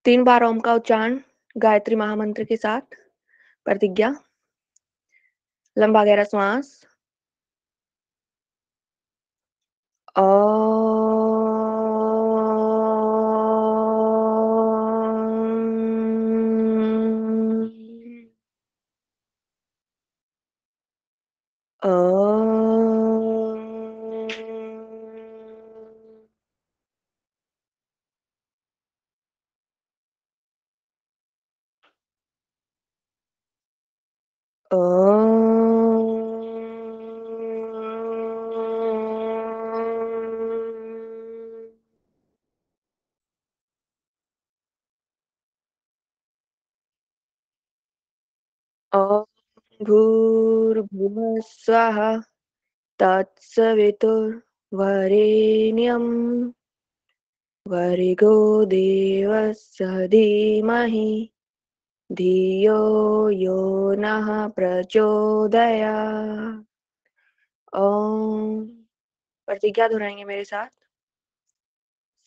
3 बार ओम का उच्चारण गायत्री महामंत्र के साथ। प्रतिज्ञा। लंबा गहरा श्वास। ॐ भूर्भुवः स्वः तत्सवितुर्वरेण्यं भर्गो देवस्य धीमहि धियो यो नः प्रचोदयात्। ओम। प्रतिज्ञा दोहराएंगे मेरे साथ,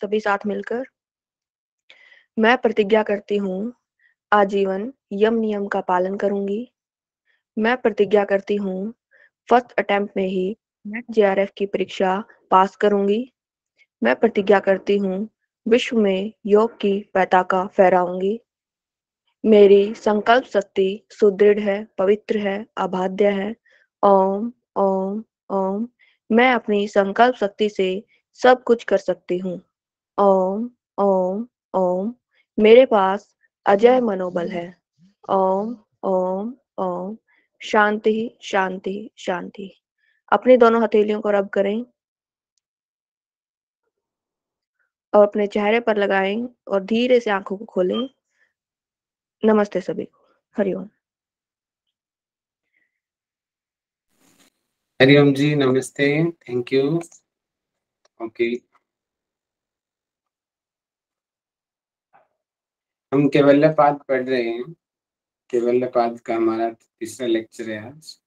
सभी साथ मिलकर। मैं प्रतिज्ञा करती हूँ आजीवन यम नियम का पालन करूंगी। मैं प्रतिज्ञा करती हूँ फर्स्ट अटेम्प्ट में ही नेट जेआरएफ की परीक्षा पास करूंगी। मैं प्रतिज्ञा करती हूँ विश्व में योग की पताका फहराऊंगी। मेरी संकल्प शक्ति सुदृढ़ है, पवित्र है, अबाध्य है। ओम ओम ओम। मैं अपनी संकल्प शक्ति से सब कुछ कर सकती हूँ। ओम ओम ओम। मेरे पास अजय मनोबल है। ओम ओम ओम। शांति शांति शांति। अपनी दोनों हथेलियों को रब करें और अपने चेहरे पर लगाएं और धीरे से आंखों को खोलें। नमस्ते सभी को। हरिओम। हरिओम जी, नमस्ते, थैंक यू। ओके, हम केवल्यपाद पढ़ रहे हैं। केवल्यपाद का हमारा तीसरा लेक्चर है आज।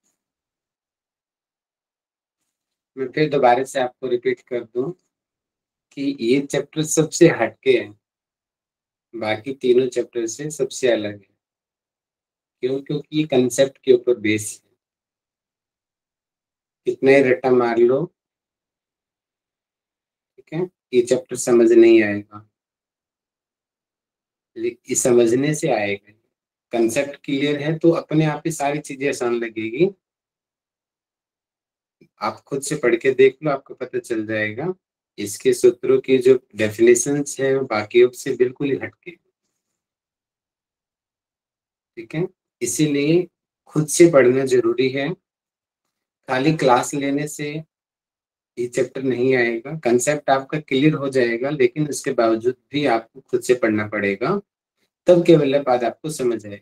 मैं फिर दोबारा से आपको रिपीट कर दूं कि ये चैप्टर सबसे हटके है, बाकी तीनों चैप्टर से सबसे अलग है। क्यों? क्योंकि ये कंसेप्ट के ऊपर बेस है। कितने रट्टा मार लो, ठीक है, ये चैप्टर समझ नहीं आएगा, लेकिन समझने से आएगा। कंसेप्ट क्लियर है तो अपने आप ही सारी चीजें आसान लगेगी। आप खुद से पढ़ के देख लो, आपको पता चल जाएगा। इसके सूत्रों की जो डेफिनेशंस है वो बाकियों से बिल्कुल ही हटके, ठीक है। इसीलिए खुद से पढ़ना जरूरी है। खाली क्लास लेने से ये चैप्टर नहीं आएगा। कंसेप्ट आपका क्लियर हो जाएगा, लेकिन उसके बावजूद भी आपको खुद से पढ़ना पड़ेगा, तब केवल बात आपको समझ आएगी।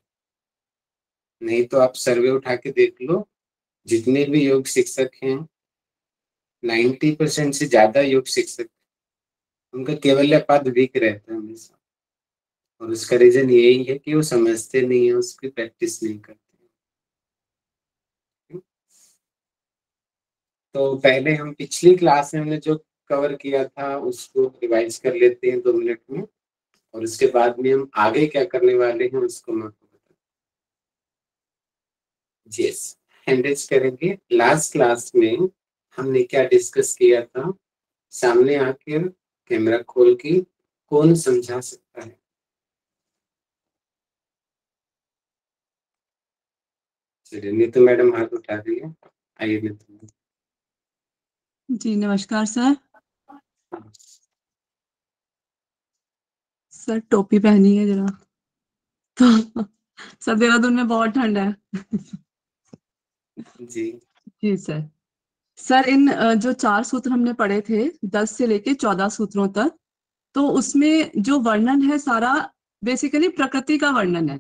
नहीं तो आप सर्वे उठा के देख लो, जितने भी योग शिक्षक हैं 90% से ज्यादा योग शिक्षक, उनका केवल पाद वीक रहता है हमेशा। और उसका रीजन यही है कि वो समझते नहीं है, उसकी प्रैक्टिस नहीं करते। तो पहले हम पिछली क्लास में हमने जो कवर किया था उसको रिवाइज कर लेते हैं 2 मिनट में, और उसके बाद में हम आगे क्या करने वाले हैं उसको मैं आपको बता। यस, हैंडल्स करेंगे। लास्ट क्लास में हमने क्या डिस्कस किया था? सामने आकर कैमरा खोल के कौन समझा सकता है? चलिए, नीतू मैडम हाथ उठा रही है। आइए नीतू। जी नमस्कार सर। सर टोपी पहनी है जरा तो सर देहरादून में बहुत ठंड है। जी जी सर। सर इन जो 4 सूत्र हमने पढ़े थे 10 से लेके 14 सूत्रों तक, तो उसमें जो वर्णन है सारा बेसिकली प्रकृति का वर्णन है।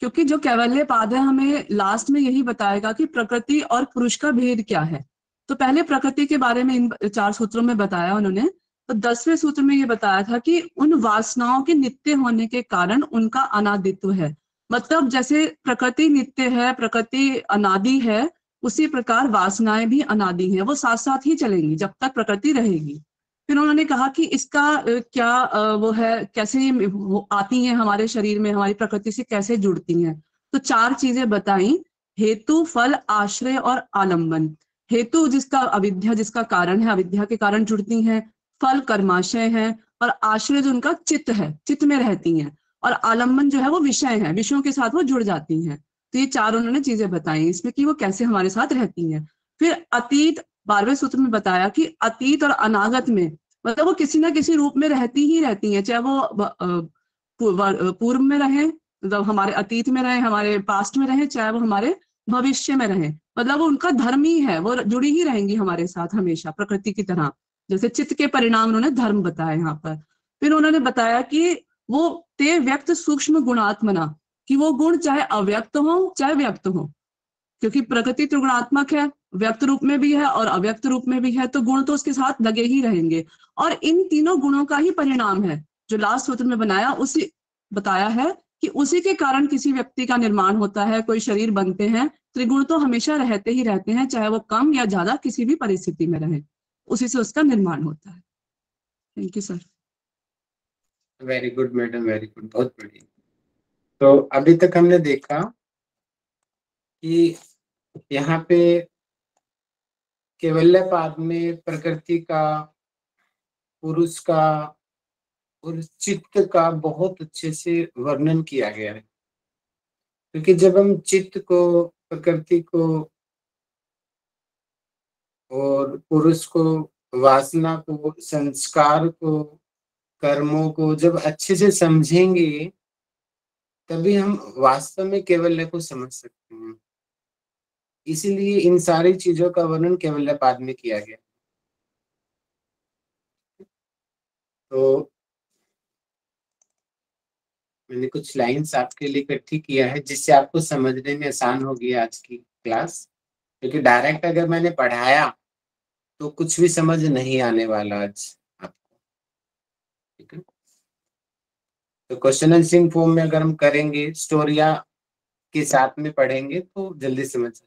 क्योंकि जो कैवल्य पाद है हमें लास्ट में यही बताएगा कि प्रकृति और पुरुष का भेद क्या है। तो पहले प्रकृति के बारे में इन 4 सूत्रों में बताया उन्होंने। तो 10वें सूत्र में ये बताया था कि उन वासनाओं के नित्य होने के कारण उनका अनादित्व है। मतलब जैसे प्रकृति नित्य है, प्रकृति अनादि है, उसी प्रकार वासनाएं भी अनादि हैं, वो साथ साथ ही चलेंगी जब तक प्रकृति रहेगी। फिर उन्होंने कहा कि इसका क्या वो है, कैसे ये वो आती हैं हमारे शरीर में, हमारी प्रकृति से कैसे जुड़ती हैं। तो 4 चीजें बताई, हेतु, फल, आश्रय और आलंबन। हेतु जिसका अविद्या, जिसका कारण है, अविद्या के कारण जुड़ती हैं। फल कर्माशय है, और आश्रय जो उनका चित्त है, चित्त में रहती हैं। और आलंबन जो है वो विषय है, विषयों के साथ वो जुड़ जाती हैं। तो ये 4 उन्होंने चीजें बताई इसमें कि वो कैसे हमारे साथ रहती हैं। फिर अतीत, 12वें सूत्र में बताया कि अतीत और अनागत में, मतलब वो किसी ना किसी रूप में रहती ही रहती हैं, चाहे वो पूर्व में रहे, मतलब हमारे अतीत में रहे, हमारे पास्ट में रहे, चाहे वो हमारे भविष्य में रहे। मतलब वो उनका धर्म ही है, वो जुड़ी ही रहेंगी हमारे साथ हमेशा, प्रकृति की तरह। जैसे चित्त के परिणाम उन्होंने धर्म बताए यहाँ पर। फिर उन्होंने बताया कि वो ते व्यक्त सूक्ष्म गुणात्मना, कि वो गुण चाहे अव्यक्त हो चाहे व्यक्त हो, क्योंकि प्रकृति त्रिगुणात्मक है, व्यक्त रूप में भी है और अव्यक्त रूप में भी है, तो गुण तो उसके साथ लगे ही रहेंगे। और इन तीनों गुणों का ही परिणाम है जो लास्ट सूत्र में बनाया, उसी बताया है कि उसी के कारण किसी व्यक्ति का निर्माण होता है, कोई शरीर बनते हैं। त्रिगुण तो हमेशा रहते ही रहते हैं, चाहे वो कम या ज्यादा किसी भी परिस्थिति में रहे, उसी से उसका निर्माण होता है। Thank you sir. Very good madam, very good, बहुत बढ़िया। तो अभी तक हमने देखा कि यहाँ पे कैवल्यपाद में प्रकृति का, पुरुष का और चित्त का बहुत अच्छे से वर्णन किया गया है। क्योंकि जब हम चित्त को, प्रकृति को और पुरुष को, वासना को, संस्कार को, कर्मों को जब अच्छे से समझेंगे, तभी हम वास्तव में कैवल्य को समझ सकते हैं। इसीलिए इन सारी चीजों का वर्णन कैवल्यपाद में किया गया। तो मैंने कुछ लाइंस आपके लिए इकट्ठी किया है जिससे आपको समझने में आसान होगी आज की क्लास। क्योंकि डायरेक्ट अगर मैंने पढ़ाया तो कुछ भी समझ नहीं आने वाला आज आपको, ठीक है। तो क्वेश्चन आंसरिंग फॉर्म में अगर हम करेंगे, स्टोरिया के साथ में पढ़ेंगे तो जल्दी समझ जाए।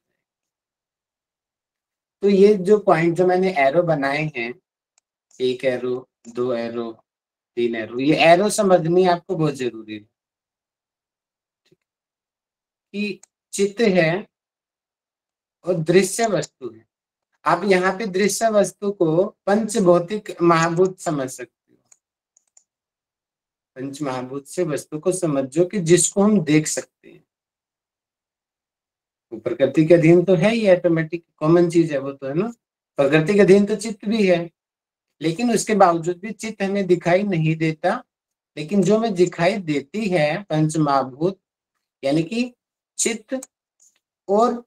तो ये जो पॉइंट जो मैंने एरो बनाए हैं, 1 एरो, 2 एरो, 3 एरो, ये एरो समझनी आपको बहुत जरूरी है कि चित्त है और दृश्य वस्तु है। आप यहाँ पे दृश्य वस्तु को पंच भौतिक महाभूत समझ सकते हो। पंच महाभूत से वस्तु को समझो कि जिसको हम देख सकते हैं। वो प्रकृति के अधीन तो है ही, ऑटोमेटिक कॉमन चीज है वो तो, है ना। प्रकृति के अधीन तो चित्त भी है, लेकिन उसके बावजूद भी चित्त हमें दिखाई नहीं देता। लेकिन जो हमें दिखाई देती है पंच महाभूत, यानी कि चित्त और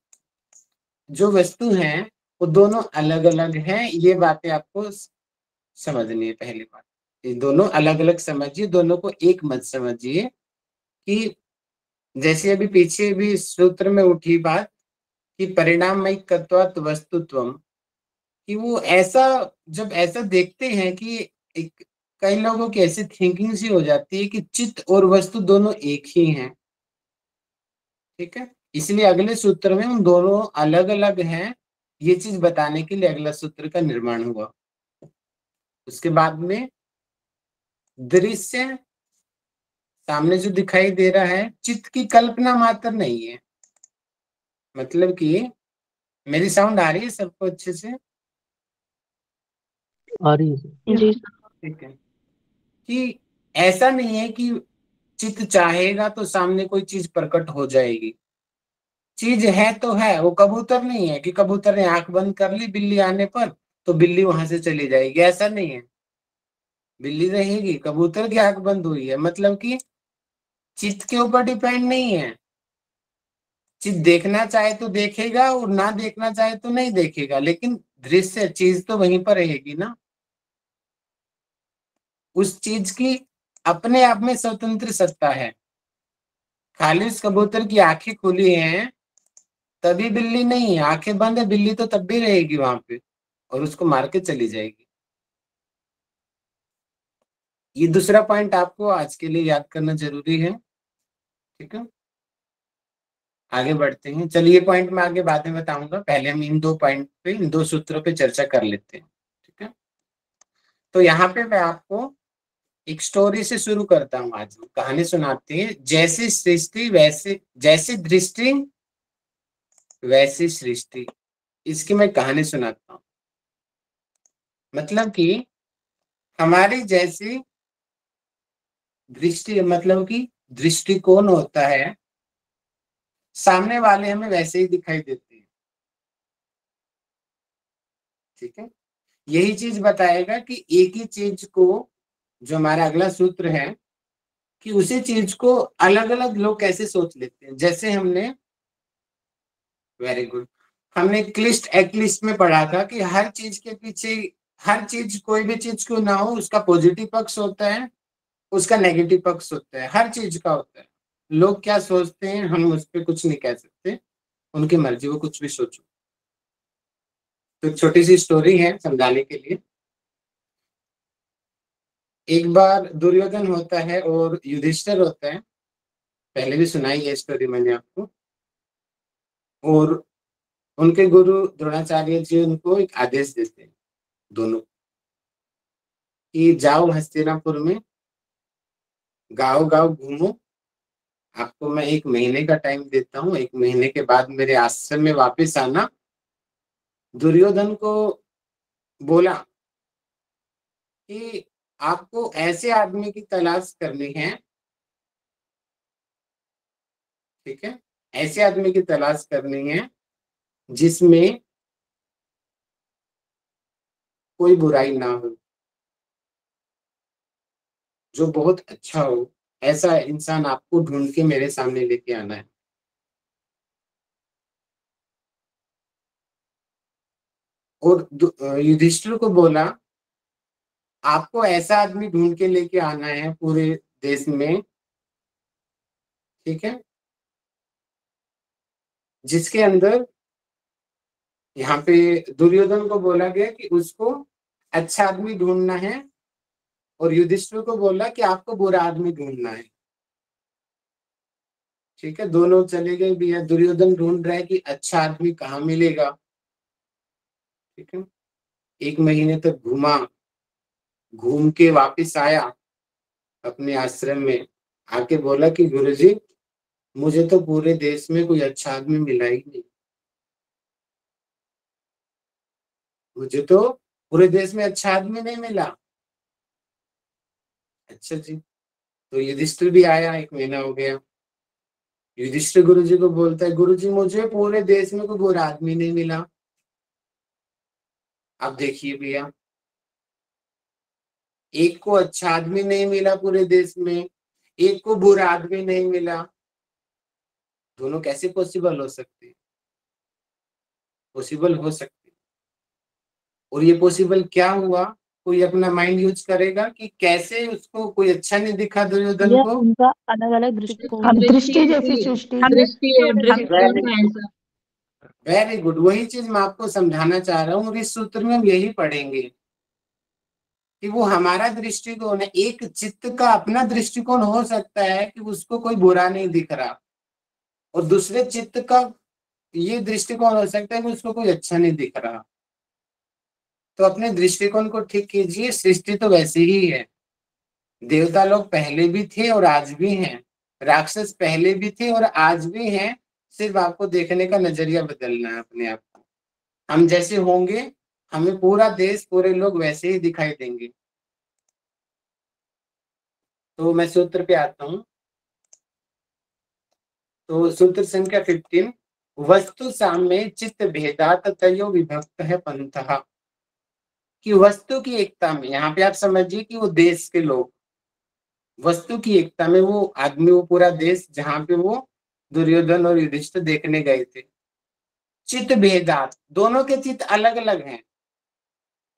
जो वस्तु हैं, वो दोनों अलग अलग हैं। ये बातें आपको समझनी है। पहली बात, ये दोनों अलग अलग समझिए, दोनों को एक मत समझिए। कि जैसे अभी पीछे भी सूत्र में उठी बात कि परिणामयिकत्वात् वस्तुत्वम, कि वो ऐसा, जब ऐसा देखते हैं कि एक, कई लोगों की ऐसी थिंकिंग सी हो जाती है कि चित्त और वस्तु दोनों एक ही हैं, ठीक है। इसलिए अगले सूत्र में हम दोनों अलग अलग हैं, ये चीज बताने के लिए अगला सूत्र का निर्माण हुआ। उसके बाद में दृश्य सामने जो दिखाई दे रहा है, चित्त की कल्पना मात्र नहीं है। मतलब कि मेरी साउंड आ रही है सबको अच्छे से? आ रही है जी ठीक है। कि ऐसा नहीं है कि चित्त चाहेगा तो सामने कोई चीज प्रकट हो जाएगी। चीज है तो है, वो कबूतर नहीं है कि कबूतर ने आंख बंद कर ली बिल्ली आने पर तो बिल्ली वहां से चली जाएगी, ऐसा नहीं है। बिल्ली रहेगी, कबूतर की आंख बंद हुई है, मतलब कि चित्त के ऊपर डिपेंड नहीं है। चित्त देखना चाहे तो देखेगा और ना देखना चाहे तो नहीं देखेगा, लेकिन दृश्य चीज तो वहीं पर रहेगी ना। उस चीज की अपने आप में स्वतंत्र सत्ता है। खाली उस कबूतर की आंखें खुली हैं तभी बिल्ली नहीं है, आंखें बंद है बिल्ली तो तब भी रहेगी वहां पे और उसको मार के चली जाएगी। ये दूसरा पॉइंट आपको आज के लिए याद करना जरूरी है, ठीक है। आगे बढ़ते हैं। चलिए पॉइंट मैं आगे बाद में बताऊंगा, पहले हम इन 2 पॉइंट पे, इन 2 सूत्रों पे चर्चा कर लेते हैं, ठीक है। तो यहाँ पे मैं आपको एक स्टोरी से शुरू करता हूँ। आज कहानी सुनाती है, जैसी सृष्टि वैसे, जैसी दृष्टि वैसी सृष्टि। इसकी मैं कहानी सुनाता हूँ। मतलब कि हमारी जैसी दृष्टि, मतलब कि दृष्टिकोण होता है, सामने वाले हमें वैसे ही दिखाई देते हैं। ठीक है, यही चीज बताएगा कि एक ही चीज को, जो हमारा अगला सूत्र है, कि उसी चीज को अलग अलग लोग कैसे सोच लेते हैं। जैसे हमने, वेरी गुड, हमने क्लिष्ट एक्लिस्ट में पढ़ा था कि हर चीज के पीछे, हर चीज, कोई भी चीज क्यों ना हो, उसका पॉजिटिव पक्ष होता है, उसका नेगेटिव पक्ष होता है, हर चीज का होता है। लोग क्या सोचते हैं हम उस पर कुछ नहीं कह सकते, उनकी मर्जी, वो कुछ भी सोचो। तो छोटी सी स्टोरी है समझाने के लिए। एक बार दुर्योधन होता है और युधिष्ठिर होता है, पहले भी सुनाई है स्टोरी मैंने आपको। और उनके गुरु द्रोणाचार्य जी उनको एक आदेश देते हैं, दोनों, कि जाओ हस्तिनापुर में, गांव गांव घूमो, आपको मैं 1 महीने का टाइम देता हूँ, 1 महीने के बाद मेरे आश्रम में वापस आना। दुर्योधन को बोला कि आपको ऐसे आदमी की तलाश करनी है, ठीक है, ऐसे आदमी की तलाश करनी है जिसमें कोई बुराई ना हो, जो बहुत अच्छा हो, ऐसा इंसान आपको ढूंढ के मेरे सामने लेके आना है। और युधिष्ठिर को बोला, आपको ऐसा आदमी ढूंढ के लेके आना है पूरे देश में, ठीक है, जिसके अंदर, यहाँ पे दुर्योधन को बोला गया कि उसको अच्छा आदमी ढूंढना है, और युधिष्ठिर को बोला कि आपको बुरा आदमी ढूंढना है। ठीक है, दोनों चले गए भैया। दुर्योधन ढूंढ रहा है कि अच्छा आदमी कहाँ मिलेगा। ठीक है, 1 महीने तक घूमा, घूम के वापिस आया अपने आश्रम में, आके बोला कि गुरुजी, मुझे तो पूरे देश में कोई अच्छा आदमी मिला ही नहीं, मुझे तो पूरे देश में अच्छा आदमी नहीं मिला। अच्छा जी। तो युधिष्ठिर भी आया, 1 महीना हो गया। युधिष्ठिर गुरुजी को बोलता है, गुरुजी मुझे पूरे देश में कोई बुरा आदमी नहीं मिला। अब देखिए भैया, एक को अच्छा आदमी नहीं मिला पूरे देश में, एक को बुरा आदमी नहीं मिला, दोनों कैसे पॉसिबल हो सकते? पॉसिबल हो सकते। और ये पॉसिबल क्या हुआ? कोई अपना माइंड यूज करेगा कि कैसे उसको कोई अच्छा नहीं दिखा दुर्योधन यह को? उनका अलग अलग दृष्टिकोण हम है। दृष्टि जैसी सृष्टि है, दृष्टिकोण का आंसर। वेरी गुड, वही चीज मैं आपको समझाना चाह रहा हूँ, और इस सूत्र में हम यही पढ़ेंगे कि वो हमारा दृष्टिकोण है। एक चित्त का अपना दृष्टिकोण हो सकता है कि उसको कोई बुरा नहीं दिख रहा, और दूसरे चित्त का ये दृष्टिकोण हो सकता है कि उसको कोई अच्छा नहीं दिख रहा। तो अपने दृष्टिकोण को ठीक कीजिए। सृष्टि तो वैसी ही है, देवता लोग पहले भी थे और आज भी हैं, राक्षस पहले भी थे और आज भी हैं, सिर्फ आपको देखने का नजरिया बदलना है अपने आप को। हम जैसे होंगे, हमें पूरा देश, पूरे लोग वैसे ही दिखाई देंगे। तो मैं सूत्र पे आता हूँ। तो सूत्र संख्या 15, वस्तु साम्य चित्त भेदात तयो विभक्त है पंथः। कि वस्तु की एकता में, यहाँ पे आप समझिए कि वो देश के लोग, वस्तु की एकता में वो आदमी, वो पूरा देश जहाँ पे वो दुर्योधन और युधिष्ठिर देखने गए थे, चित्त भेदात, दोनों के चित्त अलग अलग हैं।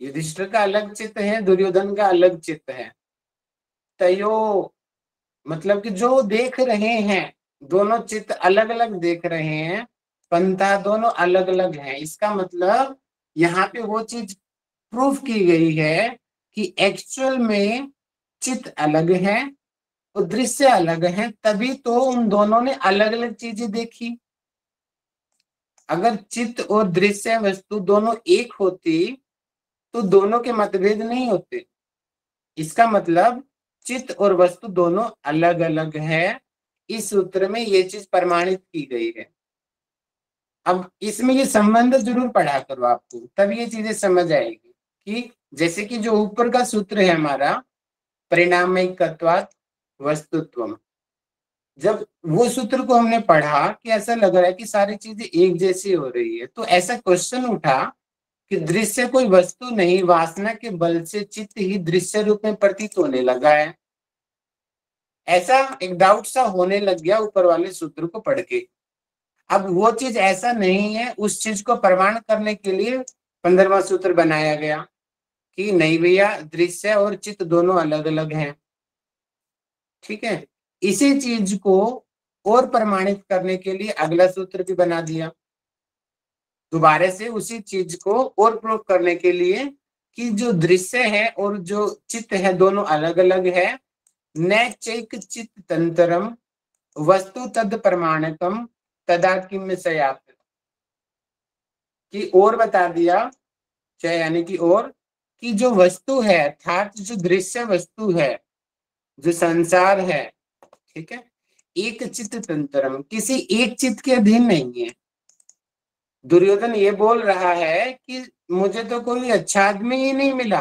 युधिष्ठिर का अलग चित्त है, दुर्योधन का अलग चित्त है। तयो मतलब कि जो देख रहे हैं, दोनों चित्त अलग अलग देख रहे हैं, पंथा दोनों अलग अलग हैं। इसका मतलब यहाँ पे वो चीज प्रूफ की गई है कि एक्चुअल में चित्त अलग है और दृश्य अलग है, तभी तो उन दोनों ने अलग अलग चीजें देखी। अगर चित्त और दृश्य वस्तु दोनों एक होती तो दोनों के मतभेद नहीं होते। इसका मतलब चित्त और वस्तु दोनों अलग अलग है। इस सूत्र में ये चीज प्रमाणित की गई है। अब इसमें ये संबंध जरूर पढ़ा करो आपको, तब ये चीजें समझ आएगी कि जैसे कि जो ऊपर का सूत्र है हमारा परिणामिकत्वात् वस्तुत्वम्, जब वो सूत्र को हमने पढ़ा कि ऐसा लग रहा है कि सारी चीजें एक जैसी हो रही है, तो ऐसा क्वेश्चन उठा कि दृश्य कोई वस्तु नहीं, वासना के बल से चित्त ही दृश्य रूप में प्रतीत होने लगा है। ऐसा एक डाउट सा होने लग गया ऊपर वाले सूत्र को पढ़ के। अब वो चीज ऐसा नहीं है, उस चीज को प्रमाण करने के लिए 15वां सूत्र बनाया गया कि नहीं भैया, दृश्य और चित्त दोनों अलग अलग हैं। ठीक है, इसी चीज को और प्रमाणित करने के लिए अगला सूत्र भी बना दिया, दोबारा से उसी चीज को और प्रूव करने के लिए कि जो दृश्य है और जो चित्त है दोनों अलग अलग है। न चैक चित्त तंत्रम वस्तु तद प्रमाणकम तदा किम सयात, कि और बता दिया, चाहे यानी कि और, कि जो वस्तु है अर्थात जो दृश्य वस्तु है, जो संसार है, ठीक है, एक चित्त तंत्रम, किसी एक चित्त के अधीन नहीं है। दुर्योधन ये बोल रहा है कि मुझे तो कोई अच्छा आदमी ही नहीं मिला,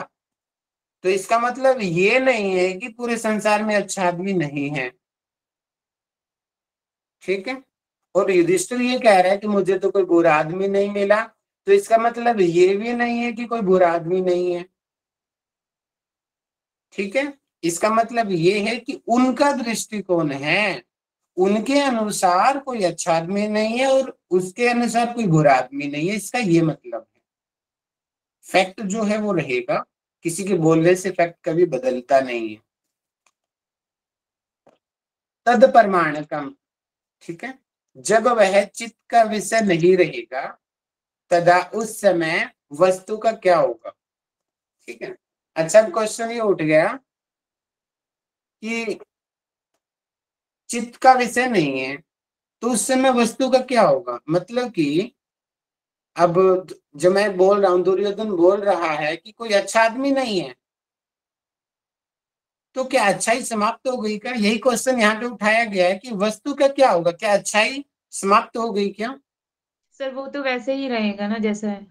तो इसका मतलब ये नहीं है कि पूरे संसार में अच्छा आदमी नहीं है। ठीक है, और युधिष्ठिर ये कह रहा है कि मुझे तो कोई बुरा आदमी नहीं मिला, तो इसका मतलब ये भी नहीं है कि कोई बुरा आदमी नहीं है। ठीक है, इसका मतलब ये है कि उनका दृष्टिकोण है, उनके अनुसार कोई अच्छा आदमी नहीं है और उसके अनुसार कोई बुरा आदमी नहीं है, इसका ये मतलब है। फैक्ट जो है वो रहेगा, किसी के बोलने से फैक्ट कभी बदलता नहीं है। तद प्रमाणकम, ठीक है, जब वह चित्त का विषय नहीं रहेगा तदा उस समय वस्तु का क्या होगा। ठीक है, अच्छा क्वेश्चन ये उठ गया कि चित्त का विषय नहीं है तो उस समय वस्तु का क्या होगा। मतलब कि अब जो मैं बोल रहा हूं, दुर्योधन बोल रहा है कि कोई अच्छा आदमी नहीं है, तो क्या अच्छाई समाप्त हो गई क्या? यही क्वेश्चन यहाँ पे उठाया गया है कि वस्तु का क्या होगा, क्या अच्छाई समाप्त हो गई क्या? सर वो तो वैसे ही रहेगा ना जैसा है।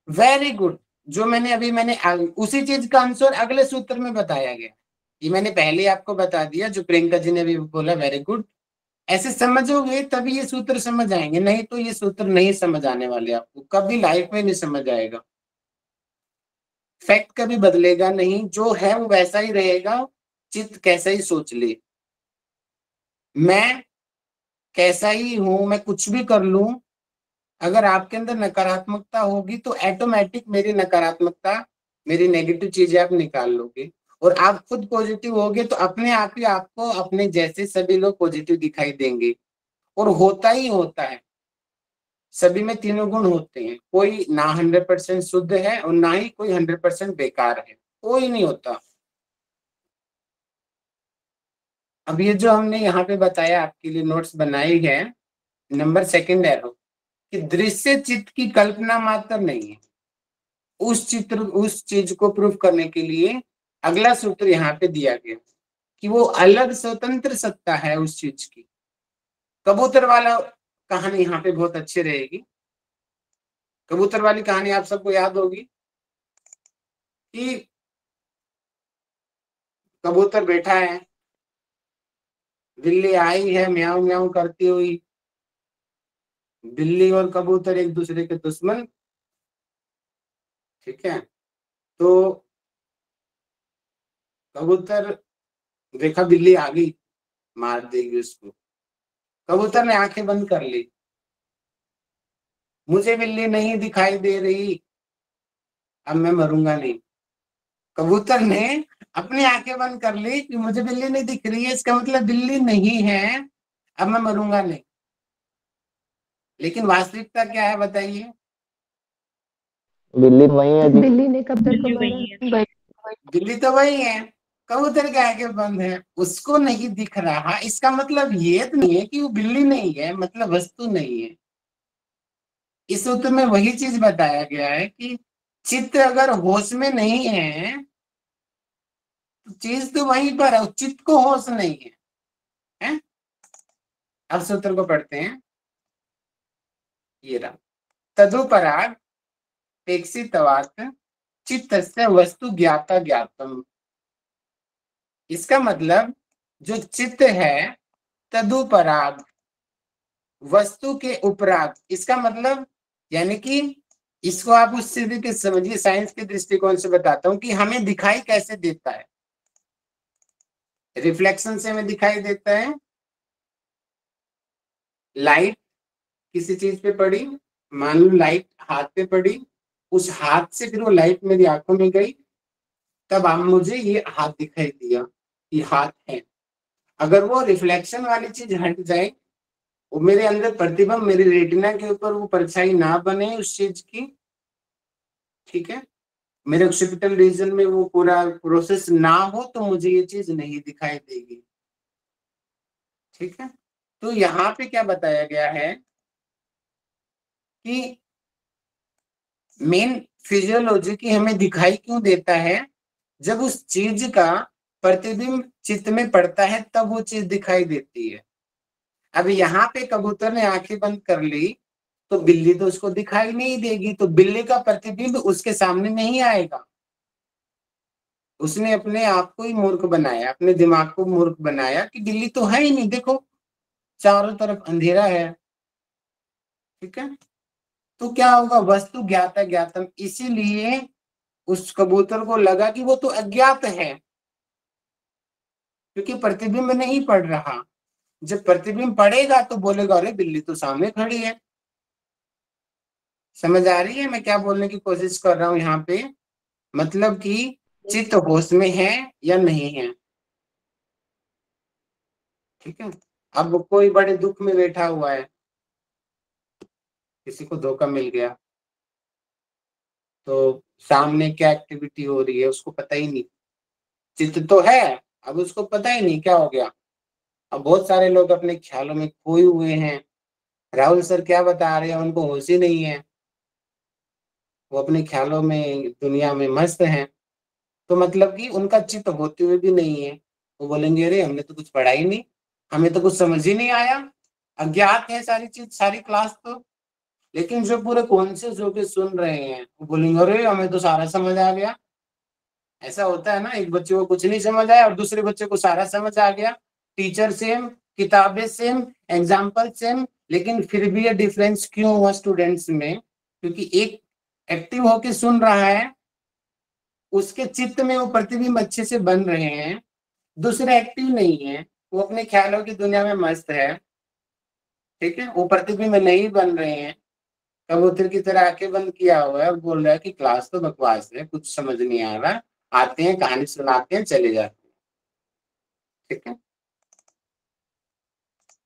वेरी गुड, जो मैंने उसी चीज का आंसर अगले सूत्र में बताया गया। ये मैंने पहले आपको बता दिया, जो प्रियंका जी ने भी बोला, वेरी गुड। ऐसे समझोगे तभी ये सूत्र समझ आएंगे, नहीं तो ये सूत्र नहीं समझ आने वाले आपको, कभी लाइफ में नहीं समझ आएगा। फैक्ट कभी बदलेगा नहीं, जो है वो वैसा ही रहेगा। चित्त कैसा ही सोच ले, मैं कैसा ही हूं, मैं कुछ भी कर लूं, अगर आपके अंदर नकारात्मकता होगी तो ऑटोमेटिक मेरी नकारात्मकता, मेरी नेगेटिव चीजें आप निकाल लोगे। और आप खुद पॉजिटिव होगे तो अपने आप ही आपको अपने जैसे सभी लोग पॉजिटिव दिखाई देंगे। और होता ही होता है, सभी में तीनों गुण होते हैं, कोई ना 100% शुद्ध है और ना ही कोई 100% बेकार है, कोई नहीं होता। अब ये जो हमने यहाँ पे बताया, आपके लिए नोट्स बनाई है, नंबर सेकंड एरो, कि दृश्य चित्त की कल्पना मात्र नहीं है। उस चीज को प्रूफ करने के लिए अगला सूत्र यहाँ पे दिया गया कि वो अलग स्वतंत्र सत्ता है उस चीज की। कबूतर वाला कहानी यहाँ पे बहुत अच्छी रहेगी। कबूतर वाली कहानी आप सबको याद होगी कि कबूतर बैठा है, बिल्ली आई है म्याऊं म्याऊं करती हुई। बिल्ली और कबूतर एक दूसरे के दुश्मन, ठीक है। तो कबूतर देखा बिल्ली आ गई, मार देगी उसको। कबूतर ने आंखें बंद कर ली, मुझे बिल्ली नहीं दिखाई दे रही, अब मैं मरूंगा नहीं। कबूतर ने अपनी आंखें बंद कर ली कि मुझे बिल्ली नहीं दिख रही है, इसका मतलब बिल्ली नहीं है, अब मैं मरूंगा नहीं। लेकिन वास्तविकता क्या है बताइए? बिल्ली वही है जी। बिल्ली ने कब तक बिल्ली मारा? वही है। बिल्ली तो वही है, कबूतर के आंखें बंद है, उसको नहीं दिख रहा, इसका मतलब ये तो नहीं है कि वो बिल्ली नहीं है, मतलब वस्तु नहीं है। इस सूत्र में वही चीज बताया गया है कि चित्त अगर होश में नहीं है चीज तो वहीं पर है, चित्त को होश नहीं है, हैं? अब सूत्र को पढ़ते हैं, ये रहा, तदुपराग पेक्षितवात् चित्तस्य वस्तु ज्ञाता ज्ञातम। इसका मतलब जो चित्त है तदुपराग, वस्तु के उपराग, इसका मतलब यानी कि इसको आप उस सीधे के समझिए, साइंस के दृष्टिकोण से बताता हूं कि हमें दिखाई कैसे देता है। रिफ्लेक्शन से हमें दिखाई देता है, लाइट किसी चीज पे पड़ी, मान लो लाइट हाथ पे पड़ी, उस हाथ से फिर वो लाइट मेरी आंखों में गई, तब आप मुझे ये हाथ दिखाई दिया, ये हाथ है। अगर वो रिफ्लेक्शन वाली चीज हट जाए, वो मेरे अंदर प्रतिबिंब, मेरी रेटिना के ऊपर वो परछाई ना बने उस चीज की, ठीक है, मेरे ऑक्सीपिटल रीजन में वो पूरा प्रोसेस ना हो, तो मुझे ये चीज नहीं दिखाई देगी, ठीक है। तो यहाँ पे क्या बताया गया है कि मेन फिजियोलॉजी की हमें दिखाई क्यों देता है, जब उस चीज का प्रतिबिंब चित्त में पड़ता है तब वो चीज दिखाई देती है। अब यहाँ पे कबूतर ने आंखें बंद कर ली तो बिल्ली तो उसको दिखाई नहीं देगी, तो बिल्ली का प्रतिबिंब उसके सामने नहीं आएगा। उसने अपने आप को ही मूर्ख बनाया, अपने दिमाग को मूर्ख बनाया कि बिल्ली तो है ही नहीं, देखो चारों तरफ अंधेरा है, ठीक है। तो क्या होगा, वस्तु ज्ञाता ज्ञातम, इसीलिए उस कबूतर को लगा कि वो तो अज्ञात है, क्योंकि प्रतिबिंब नहीं पड़ रहा। जब प्रतिबिंब पड़ेगा तो बोलेगा अरे बिल्ली तो सामने खड़ी है। समझ आ रही है मैं क्या बोलने की कोशिश कर रहा हूं यहाँ पे, मतलब कि चित्त होश में है या नहीं है, ठीक है। अब कोई बड़े दुख में बैठा हुआ है, किसी को धोखा मिल गया, तो सामने क्या एक्टिविटी हो रही है उसको पता ही नहीं, चित्त तो है, अब उसको पता ही नहीं क्या हो गया। अब बहुत सारे लोग अपने ख्यालों में खोए हुए हैं, राहुल सर क्या बता रहे हैं, उनको होश ही नहीं है, वो अपने ख्यालों में दुनिया में मस्त हैं। तो मतलब कि उनका चित्त होते हुए भी नहीं है, वो बोलेंगे अरे हमने तो कुछ पढ़ा ही नहीं, हमें तो कुछ समझ ही नहीं आया, अज्ञात है सारी चीज, सारी क्लास तो। लेकिन जो पूरे कॉन्शियस होके सुन रहे हैं वो बोलेंगे अरे हमें तो सारा समझ आ गया। ऐसा होता है ना, एक बच्चे को कुछ नहीं समझ आया और दूसरे बच्चे को सारा समझ आ गया, टीचर सेम, किताबें सेम, एग्जाम्पल सेम, लेकिन फिर भी ये डिफरेंस क्यों हुआ स्टूडेंट्स में, क्योंकि एक एक्टिव होके सुन रहा है, उसके चित्त में वो प्रतिबिंब अच्छे से बन रहे हैं, दूसरे एक्टिव नहीं है, वो अपने ख्यालों की दुनिया में मस्त है, ठीक है, वो प्रतिबिंब नहीं बन रहे हैं। कबूतर की तरह आंखें बंद किया हुआ है और बोल रहा है कि क्लास तो बकवास है, कुछ समझ नहीं आ रहा, आते हैं कहानी सुनाते हैं चले जाते हैं, ठीक है।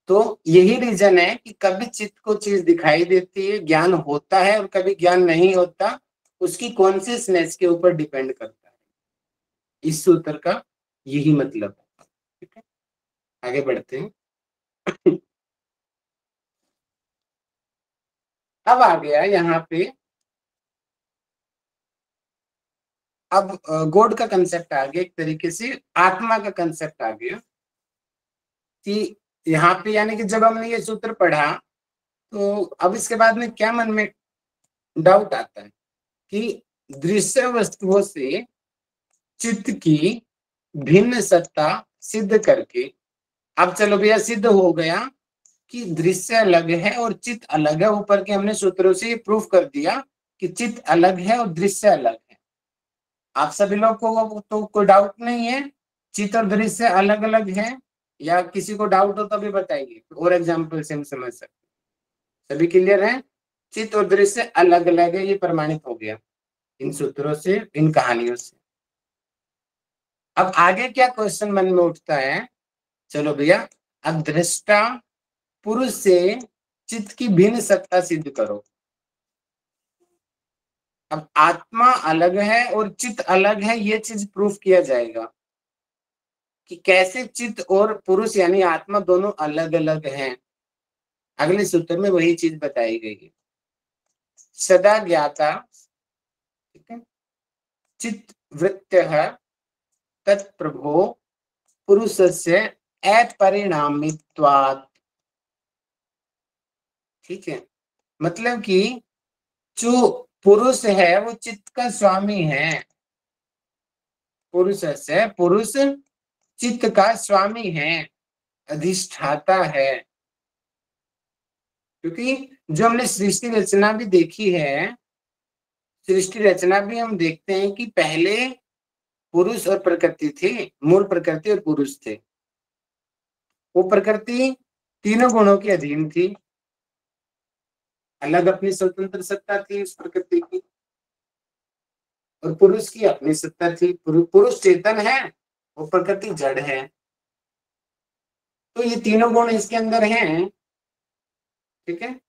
तो यही रीजन है कि कभी चित्त को चीज दिखाई देती है, ज्ञान होता है, और कभी ज्ञान नहीं होता, उसकी कॉन्शियसनेस के ऊपर डिपेंड करता है। इस सूत्र का यही मतलब है, ठीक है। आगे बढ़ते हैं। अब आ गया यहाँ पे, अब गॉड का कंसेप्ट आ गया, एक तरीके से आत्मा का कंसेप्ट आ गया कि यहाँ पे, यानी कि जब हमने ये सूत्र पढ़ा तो अब इसके बाद में क्या मन में डाउट आता है कि दृश्य वस्तुओं से चित्त की भिन्न सत्ता सिद्ध करके, अब चलो भैया सिद्ध हो गया कि दृश्य अलग है और चित्त अलग है, ऊपर के हमने सूत्रों से प्रूफ कर दिया कि चित्त अलग है और दृश्य अलग है। आप सभी लोग को तो कोई डाउट नहीं है, चित्त और दृश्य अलग अलग है, या किसी को डाउट हो तो भी बताइए, और एग्जाम्पल से हम समझ सकते। सभी क्लियर है, चित्त और दृश्य अलग अलग है, ये प्रमाणित हो गया इन सूत्रों से, इन कहानियों से। अब आगे क्या क्वेश्चन मन में उठता है, चलो भैया अब दृष्टा पुरुष से चित्त की भिन्न सत्ता सिद्ध करो। अब आत्मा अलग है और चित्त अलग है, ये चीज प्रूफ किया जाएगा कि कैसे चित्त और पुरुष यानी आत्मा दोनों अलग अलग हैं। अगले सूत्र में वही चीज बताई गई है। सदा ज्ञाता, ठीक है, चित्त वृत्तः तत्प्रभो पुरुषस्य अपरिणामित्वात्। ठीक है, मतलब कि जो पुरुष है वो चित्त का स्वामी है। पुरुषस्य, पुरुष चित्त का स्वामी है, अधिष्ठाता है। क्योंकि जो हमने सृष्टि रचना भी देखी है, सृष्टि रचना भी हम देखते हैं कि पहले पुरुष और प्रकृति थी, मूल प्रकृति और पुरुष थे। वो प्रकृति तीनों गुणों के अधीन थी, अलग अपनी स्वतंत्र सत्ता थी उस प्रकृति की, और पुरुष की अपनी सत्ता थी। पुरुष चेतन है, वो प्रकृति जड़ है। तो ये तीनों गुण इसके अंदर हैं। ठीक है,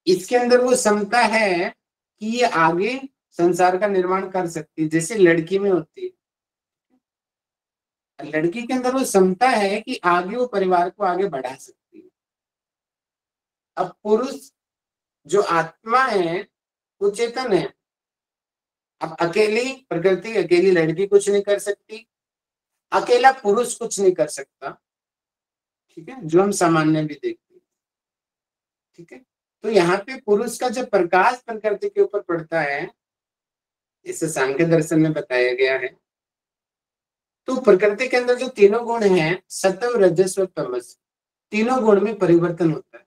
इसके अंदर वो क्षमता है कि ये आगे संसार का निर्माण कर सकती है, जैसे लड़की में होती है। लड़की के अंदर वो क्षमता है कि आगे वो परिवार को आगे बढ़ा सकती है। अब पुरुष जो आत्मा है वो चेतन है। अब अकेली प्रकृति, अकेली लड़की कुछ नहीं कर सकती, अकेला पुरुष कुछ नहीं कर सकता। ठीक है, जो हम सामान्य भी देखते हैं। ठीक है, तो यहाँ पे पुरुष का जब प्रकाश प्रकृति के ऊपर पड़ता है, इसे सांख्य दर्शन में बताया गया है, तो प्रकृति के अंदर जो तीनों गुण हैं, सत्व रजस और तमस, तीनों गुण में परिवर्तन होता है,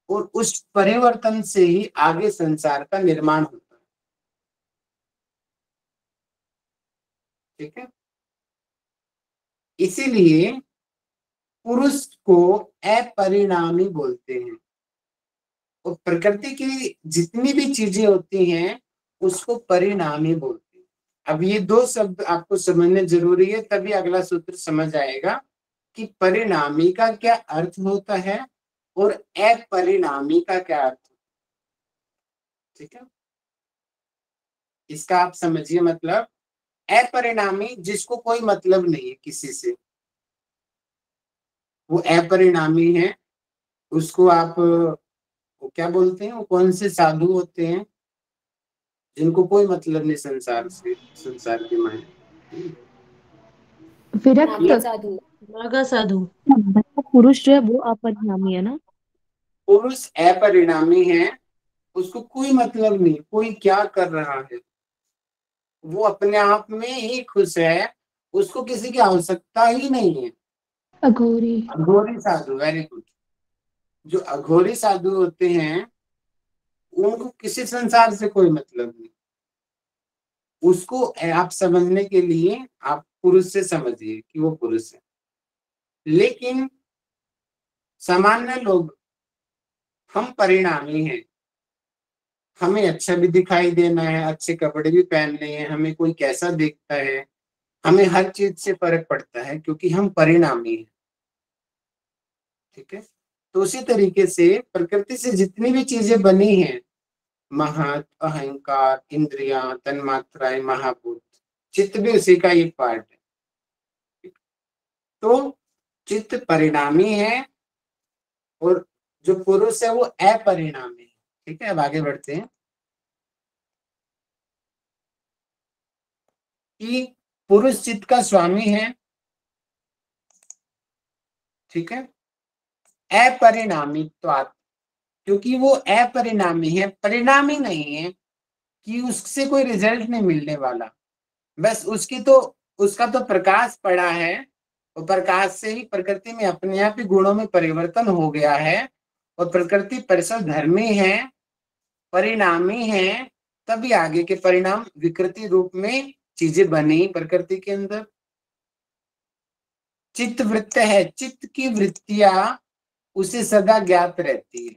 और उस परिवर्तन से ही आगे संसार का निर्माण होता है। ठीक है, इसीलिए पुरुष को अपरिणामी बोलते हैं, और प्रकृति की जितनी भी चीजें होती हैं उसको परिणामी बोलते हैं। अब ये दो शब्द आपको समझने जरूरी है, तभी अगला सूत्र समझ आएगा कि परिणामी का क्या अर्थ होता है और अपरिणामी का क्या अर्थ होता है। ठीक है, इसका आप समझिए। मतलब अपरिणामी जिसको कोई मतलब नहीं है किसी से, वो अपरिणामी है। उसको आप वो क्या बोलते हैं, वो कौन से साधु होते हैं जिनको कोई मतलब नहीं संसार से, संसार के माया। विरक्त नागा साधु। पुरुष जो है वो अपरिणामी है ना। पुरुष अपरिणामी है, उसको कोई मतलब नहीं कोई क्या कर रहा है, वो अपने आप में ही खुश है, उसको किसी की आवश्यकता ही नहीं है। अघोरी। अघोरी साधु, वेरी गुड। जो अघोरी साधु होते हैं उनको किसी संसार से कोई मतलब नहीं। उसको आप समझने के लिए आप पुरुष से समझिए कि वो पुरुष है। लेकिन सामान्य लोग, हम परिणामी हैं, हमें अच्छा भी दिखाई देना है, अच्छे कपड़े भी पहनने हैं, हमें कोई कैसा देखता है, हमें हर चीज से फर्क पड़ता है, क्योंकि हम परिणामी हैं। ठीक है, तो उसी तरीके से प्रकृति से जितनी भी चीजें बनी हैं, महत, अहंकार, इंद्रियां, तन्मात्राएं, महाभूत, चित्त भी उसी का एक पार्ट है। तो चित्त परिणामी है और जो पुरुष है वो अपरिणामी है। ठीक है, अब आगे बढ़ते हैं कि पुरुष चित्त का स्वामी है। ठीक है, अपरिणामित्वात्, क्योंकि वो अपरिणामी है, परिणामी नहीं है कि उससे कोई रिजल्ट नहीं मिलने वाला, बस उसका तो प्रकाश पड़ा है, और प्रकाश से ही प्रकृति में अपने आप ही गुणों में परिवर्तन हो गया है, और प्रकृति परिसर धर्मी है, परिणामी है, तभी आगे के परिणाम विकृति रूप में चीजें बनी प्रकृति के अंदर। चित्त वृत्त है, चित्त की वृत्तियां उसे सदा ज्ञात रहती है।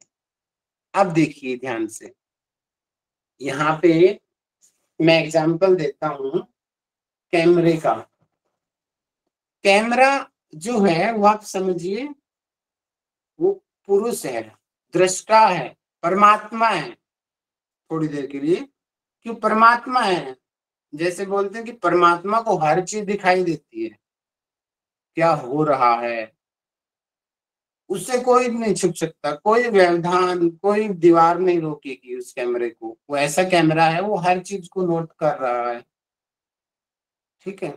अब देखिए ध्यान से, यहाँ पे मैं एग्जांपल देता हूं कैमरे का। कैमरा जो है वो आप समझिए, वो पुरुष है, दृष्टा है, परमात्मा है। थोड़ी देर के लिए, क्यों परमात्मा है, जैसे बोलते हैं कि परमात्मा को हर चीज दिखाई देती है, क्या हो रहा है उससे कोई नहीं छुप सकता, कोई व्यवधान, कोई दीवार नहीं रोकेगी उस कैमरे को। वो ऐसा कैमरा है, वो हर चीज को नोट कर रहा है। ठीक है,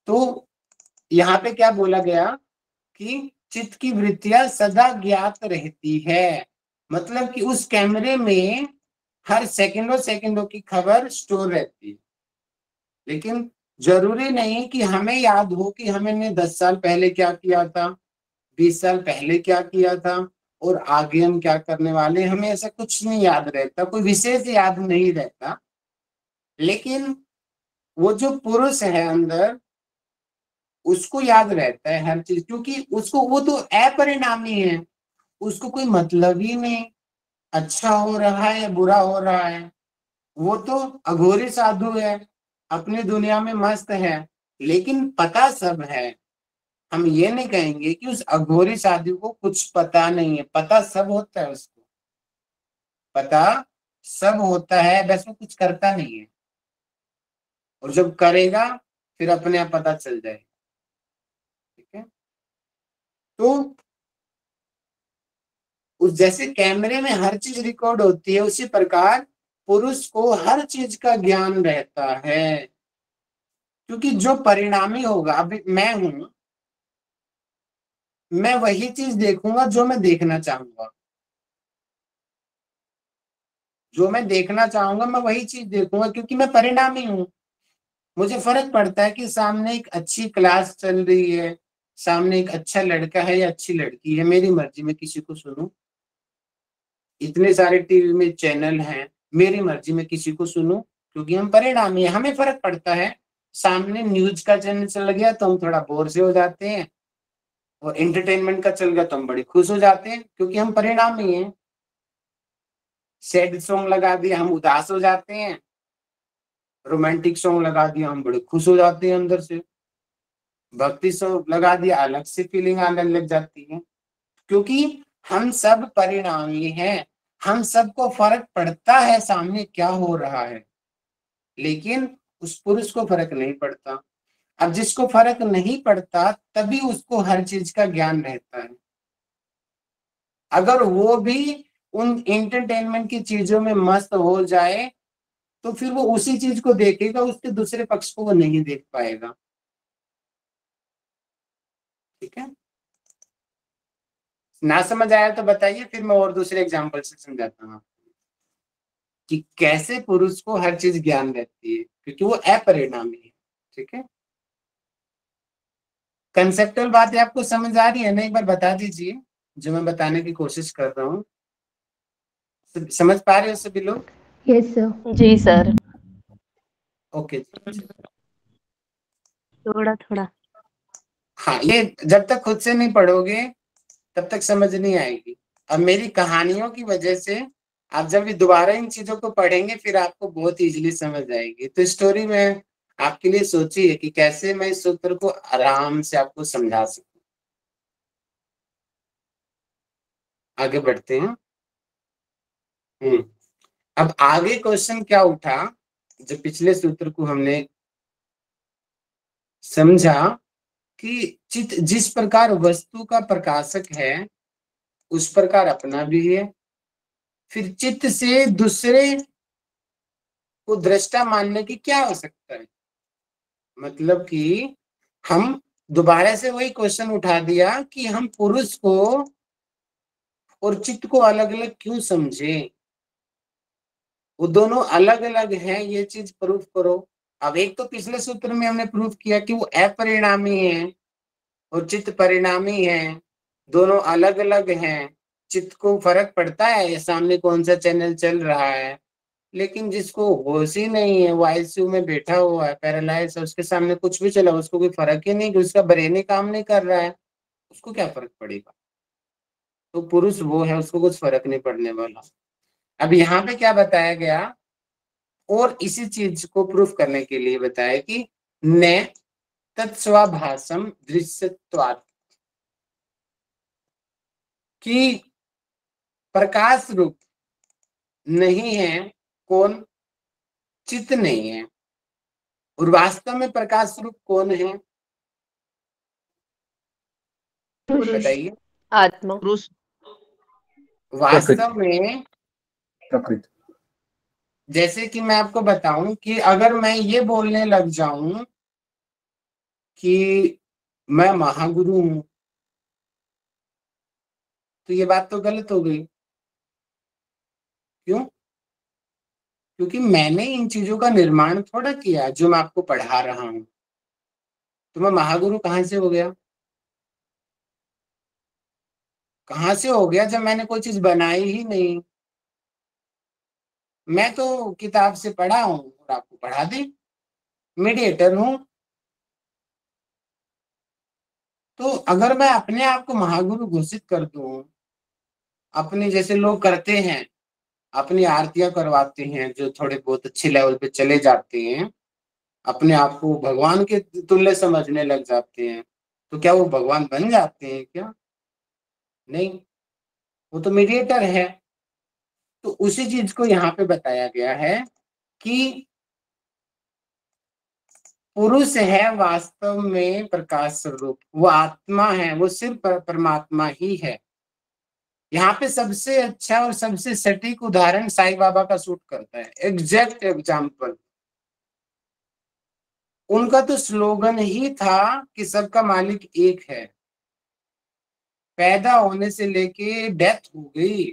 तो यहाँ पे क्या बोला गया कि चित्त की वृत्तियां सदा ज्ञात रहती है, मतलब कि उस कैमरे में हर सेकंडों की खबर स्टोर रहती है। लेकिन जरूरी नहीं कि हमें याद हो कि हमने 10 साल पहले क्या किया था, 20 साल पहले क्या किया था और आगे हम क्या करने वाले, हमें ऐसा कुछ नहीं याद रहता, कोई विशेष याद नहीं रहता। लेकिन वो जो पुरुष है अंदर, उसको याद रहता है हर चीज, क्योंकि उसको वो तो अपरिणामी है, उसको कोई मतलब ही नहीं अच्छा हो रहा है या बुरा हो रहा है। वो तो अघोरी साधु है, अपनी दुनिया में मस्त है, लेकिन पता सब है। हम ये नहीं कहेंगे कि उस अघोरी साधु को कुछ पता नहीं है, पता सब होता है, उसको पता सब होता है, बस वो कुछ करता नहीं है, और जब करेगा फिर अपने आप पता चल जाएगा। ठीक है, तो उस जैसे कैमरे में हर चीज रिकॉर्ड होती है, उसी प्रकार पुरुष को हर चीज का ज्ञान रहता है, क्योंकि जो परिणामी होगा, अभी मैं हूं, मैं वही चीज देखूंगा जो मैं देखना चाहूंगा, जो मैं देखना चाहूंगा मैं वही चीज देखूंगा, क्योंकि मैं परिणामी हूं। मुझे फर्क पड़ता है कि सामने एक अच्छी क्लास चल रही है, सामने एक अच्छा लड़का है या अच्छी लड़की है, मेरी मर्जी में किसी को सुनूं, इतने सारे टीवी में चैनल हैं, मेरी मर्जी में किसी को सुनूं, क्योंकि हम परिणामी हैं। हमें फर्क पड़ता है, सामने न्यूज का चैनल चल गया तो हम थोड़ा बोर से हो जाते हैं, और एंटरटेनमेंट का चल गया तो हम बड़े खुश हो जाते हैं, क्योंकि हम परिणामी हैं। सैड सॉन्ग लगा दिया हम उदास हो जाते हैं, रोमांटिक सॉन्ग लगा दिया हम बड़े खुश हो जाते हैं अंदर से, भक्ति सॉन्ग लगा दिया अलग से फीलिंग आने लग जाती है, क्योंकि हम सब परिणामी हैं। हम सबको फर्क पड़ता है सामने क्या हो रहा है, लेकिन उस पुरुष को फर्क नहीं पड़ता। अब जिसको फर्क नहीं पड़ता तभी उसको हर चीज का ज्ञान रहता है। अगर वो भी उन एंटरटेनमेंट की चीजों में मस्त हो जाए तो फिर वो उसी चीज को देखेगा, उसके दूसरे पक्ष को वो नहीं देख पाएगा। ठीक है, ना समझ आया तो बताइए, फिर मैं और दूसरे एग्जाम्पल से समझाता हूँ कि कैसे पुरुष को हर चीज ज्ञान रहती है, क्योंकि वो अपरिणामी है। ठीक है, कंसेप्टुअल बात आपको समझ आ रही है ना, एक बार बता दीजिए जो मैं बताने की कोशिश कर रहा हूँ। समझ पा रहे हो सभी लोग? Yes sir. जी सर। ओके, थोड़ा थोड़ा। हाँ, ये जब तक खुद से नहीं पढ़ोगे तब तक समझ नहीं आएगी। अब मेरी कहानियों की वजह से आप जब भी दोबारा इन चीजों को पढ़ेंगे फिर आपको बहुत इजीली समझ आएगी। तो स्टोरी में आपके लिए सोची है कि कैसे मैं इस सूत्र को आराम से आपको समझा सकूं। आगे बढ़ते हैं। अब आगे क्वेश्चन क्या उठा, जो पिछले सूत्र को हमने समझा कि चित्त जिस प्रकार वस्तु का प्रकाशक है उस प्रकार अपना भी है। फिर चित्त से दूसरे को दृष्टा मानने की क्या आवश्यकता है, मतलब कि हम दोबारा से वही क्वेश्चन उठा दिया कि हम पुरुष को और चित्त को अलग अलग क्यों समझे, वो दोनों अलग अलग हैं, ये चीज प्रूफ करो। अब एक तो पिछले सूत्र में हमने प्रूफ किया कि वो अपरिणामी है और चित्त परिणामी है, दोनों अलग अलग हैं। चित्त को फर्क पड़ता है सामने कौन सा चैनल चल रहा है, लेकिन जिसको होश ही नहीं है, वो आईसीयू में बैठा हुआ है, पैरालाइज है, उसके सामने कुछ भी चला उसको कोई फर्क ही नहीं कि उसका ब्रेन ही काम नहीं कर रहा है, उसको क्या फर्क पड़ेगा। तो पुरुष वो है, उसको कुछ फर्क नहीं पड़ने वाला। अब यहाँ पे क्या बताया गया, और इसी चीज को प्रूफ करने के लिए बताया कि न तत्स्वाभासम दृश्यत्वात्, कि प्रकाश रूप नहीं है कौन, चित्त नहीं है, और वास्तव में प्रकाश रूप कौन है बताइए। जैसे कि मैं आपको बताऊं कि अगर मैं ये बोलने लग जाऊं कि मैं महागुरु हूं, तो ये बात तो गलत हो गई। क्यों? क्योंकि मैंने इन चीजों का निर्माण थोड़ा किया जो मैं आपको पढ़ा रहा हूं। तो मैं महागुरु कहां से हो गया? कहां से हो गया जब मैंने कोई चीज बनाई ही नहीं। मैं तो किताब से पढ़ा हूं और आपको पढ़ा दी, मीडिएटर हूं। तो अगर मैं अपने आप को महागुरु घोषित कर दूं, अपने जैसे लोग करते हैं, अपनी आरतियां करवाते हैं जो थोड़े बहुत अच्छे लेवल पे चले जाते हैं, अपने आप को भगवान के तुल्य समझने लग जाते हैं, तो क्या वो भगवान बन जाते हैं क्या? नहीं, वो तो मीडिएटर है। तो उसी चीज को यहाँ पे बताया गया है कि पुरुष है वास्तव में प्रकाश स्वरूप, वो आत्मा है, वो सिर्फ परमात्मा ही है। यहाँ पे सबसे अच्छा और सबसे सटीक उदाहरण साईं बाबा का सूट करता है, एग्जैक्ट एग्जाम्पल। उनका तो स्लोगन ही था कि सबका मालिक एक है। पैदा होने से लेके डेथ हो गई,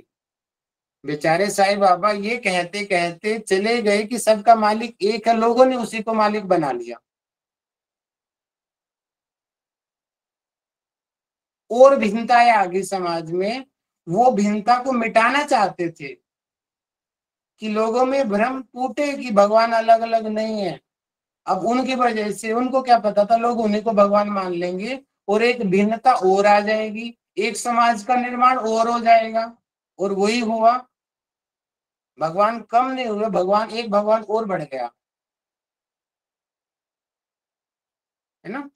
बेचारे साईं बाबा ये कहते कहते चले गए कि सबका मालिक एक है, लोगों ने उसी को मालिक बना लिया। और भिन्नताएं आ गई समाज में, वो भिन्नता को मिटाना चाहते थे कि लोगों में भ्रम टूटे कि भगवान अलग अलग नहीं है। अब उनकी वजह से, उनको क्या पता था, लोग उन्हीं को भगवान मान लेंगे और एक भिन्नता और आ जाएगी, एक समाज का निर्माण और हो जाएगा। और वही हुआ, भगवान कम नहीं हुए, भगवान एक भगवान और बढ़ गया, है ना।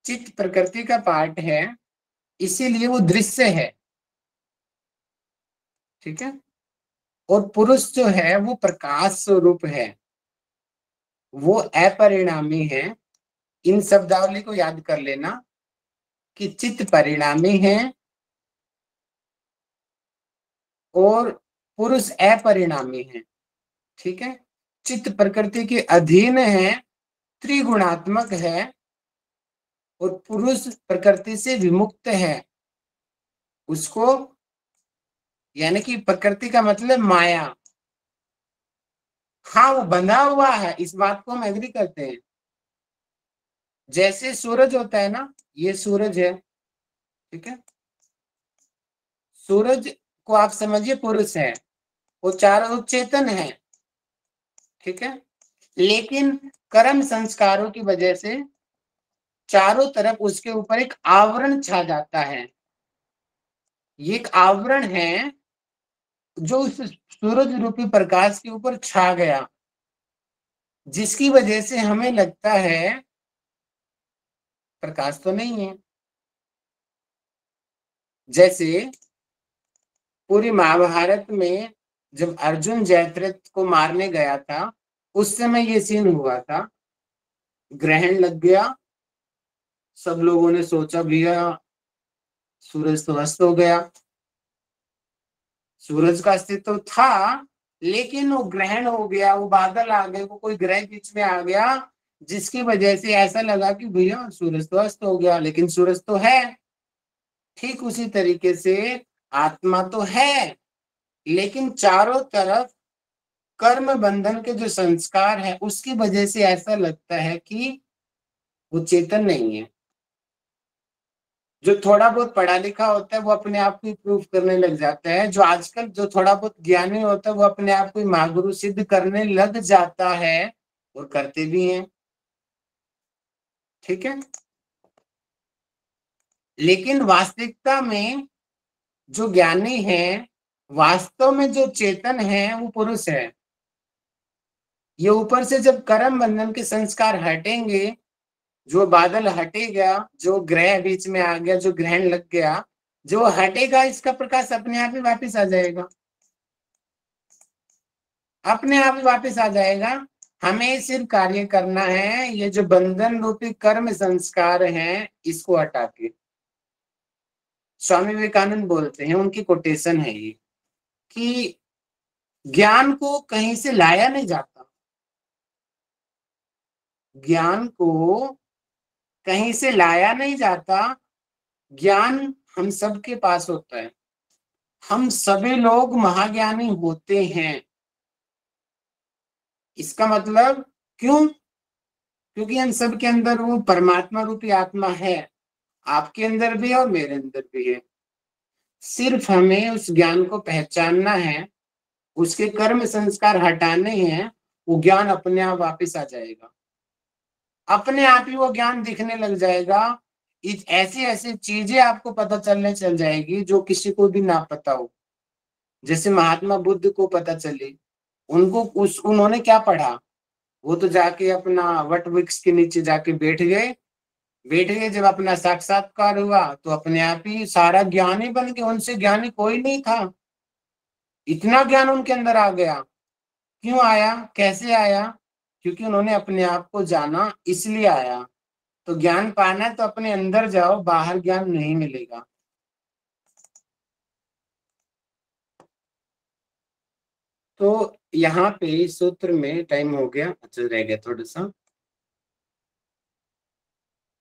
चित्त प्रकृति का पार्ट है, इसीलिए वो दृश्य है, ठीक है। और पुरुष जो है वो प्रकाश स्वरूप है, वो अपरिणामी है। इन शब्दावली को याद कर लेना कि चित्त परिणामी है और पुरुष अपरिणामी है, ठीक है। चित्त प्रकृति के अधीन है, त्रिगुणात्मक है, और पुरुष प्रकृति से विमुक्त है। उसको, यानी कि प्रकृति का मतलब माया, हाँ वो बंधा हुआ है, इस बात को हम एग्री करते हैं। जैसे सूरज होता है ना, ये सूरज है, ठीक है। सूरज को आप समझिए पुरुष है, वो चारों चेतन है, ठीक है। लेकिन कर्म संस्कारों की वजह से चारों तरफ उसके ऊपर एक आवरण छा जाता है। ये एक आवरण है जो उस सूरज रूपी प्रकाश के ऊपर छा गया, जिसकी वजह से हमें लगता है प्रकाश तो नहीं है। जैसे पूरी महाभारत में जब अर्जुन जयद्रथ को मारने गया था, उस समय ये सीन हुआ था, ग्रहण लग गया, सब लोगों ने सोचा भैया सूरज तो अस्त हो गया। सूरज का अस्तित्व था, लेकिन वो ग्रहण हो गया, वो बादल आ गए, वो कोई ग्रह बीच में आ गया, जिसकी वजह से ऐसा लगा कि भैया सूरज तो अस्त हो गया, लेकिन सूरज तो है। ठीक उसी तरीके से आत्मा तो है, लेकिन चारों तरफ कर्म बंधन के जो संस्कार है उसकी वजह से ऐसा लगता है कि वो चेतन नहीं है। जो थोड़ा बहुत पढ़ा लिखा होता है वो अपने आप को प्रूफ करने लग जाता है, जो आजकल जो थोड़ा बहुत ज्ञानी होता है वो अपने आप को महागुरु सिद्ध करने लग जाता है, और करते भी हैं, ठीक है। लेकिन वास्तविकता में जो ज्ञानी है, वास्तव में जो चेतन है वो पुरुष है। ये ऊपर से जब कर्म बंधन के संस्कार हटेंगे, जो बादल हटेगा, जो ग्रह बीच में आ गया, जो ग्रहण लग गया, जो हटेगा, इसका प्रकाश अपने आप ही वापस आ जाएगा, अपने आप ही वापस आ जाएगा। हमें सिर्फ कार्य करना है, ये जो बंधन रूपी कर्म संस्कार हैं इसको हटा के स्वामी विवेकानंद बोलते हैं, उनकी कोटेशन है ये, कि ज्ञान को कहीं से लाया नहीं जाता, ज्ञान को कहीं से लाया नहीं जाता, ज्ञान हम सबके पास होता है, हम सभी लोग महाज्ञानी होते हैं। इसका मतलब क्यों? क्योंकि हम सब के अंदर वो परमात्मा रूपी आत्मा है, आपके अंदर भी है और मेरे अंदर भी है। सिर्फ हमें उस ज्ञान को पहचानना है, उसके कर्म संस्कार हटाने हैं, वो ज्ञान अपने आप वापस आ जाएगा, अपने आप ही वो ज्ञान दिखने लग जाएगा। ऐसी ऐसी चीजें आपको पता चल जाएगी जो किसी को भी ना पता हो। जैसे महात्मा बुद्ध को पता चली, उन्होंने क्या पढ़ा? वो तो जाके अपना वट वृक्ष के नीचे जाके बैठ गए। जब अपना साक्षात्कार हुआ तो अपने आप ही सारा ज्ञानी बन गए, उनसे ज्ञानी कोई नहीं था, इतना ज्ञान उनके अंदर आ गया। क्यों आया? कैसे आया? क्योंकि उन्होंने अपने आप को जाना, इसलिए आया। तो ज्ञान पाना है तो अपने अंदर जाओ, बाहर ज्ञान नहीं मिलेगा। तो यहाँ पे इस सूत्र में टाइम हो गया, अच्छा रह गया थोड़ा सा,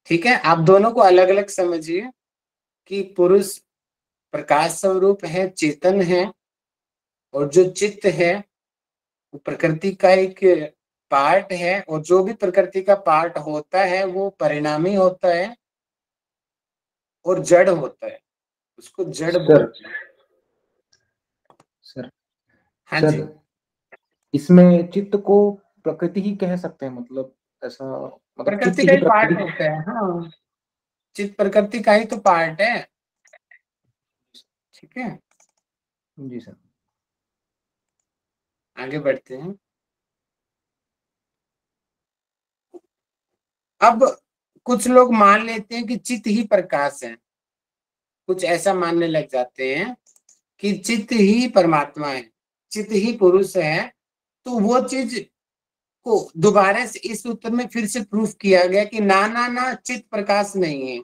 ठीक है। आप दोनों को अलग अलग समझिए कि पुरुष प्रकाश स्वरूप है, चेतन है, और जो चित्त है वो प्रकृति का एक पार्ट है, और जो भी प्रकृति का पार्ट होता है वो परिणामी होता है और जड़ होता है, उसको जड़ बोलते हैं। सर हाँ सर जी, इसमें चित्त को प्रकृति ही कह सकते हैं, मतलब ऐसा, मतलब चित्त प्रकृति का ही ही पार्ट प्रकृति। होता है। हाँ, चित्त प्रकृति का ही तो पार्ट है, ठीक है। जी सर। आगे बढ़ते हैं। अब कुछ लोग मान लेते हैं कि चित्त ही प्रकाश है, कुछ ऐसा मानने लग जाते हैं कि चित्त ही परमात्मा है, चित्त ही पुरुष है। तो वो चीज को दोबारा से इस सूत्र में फिर से प्रूफ किया गया कि ना ना ना, चित्त प्रकाश नहीं है।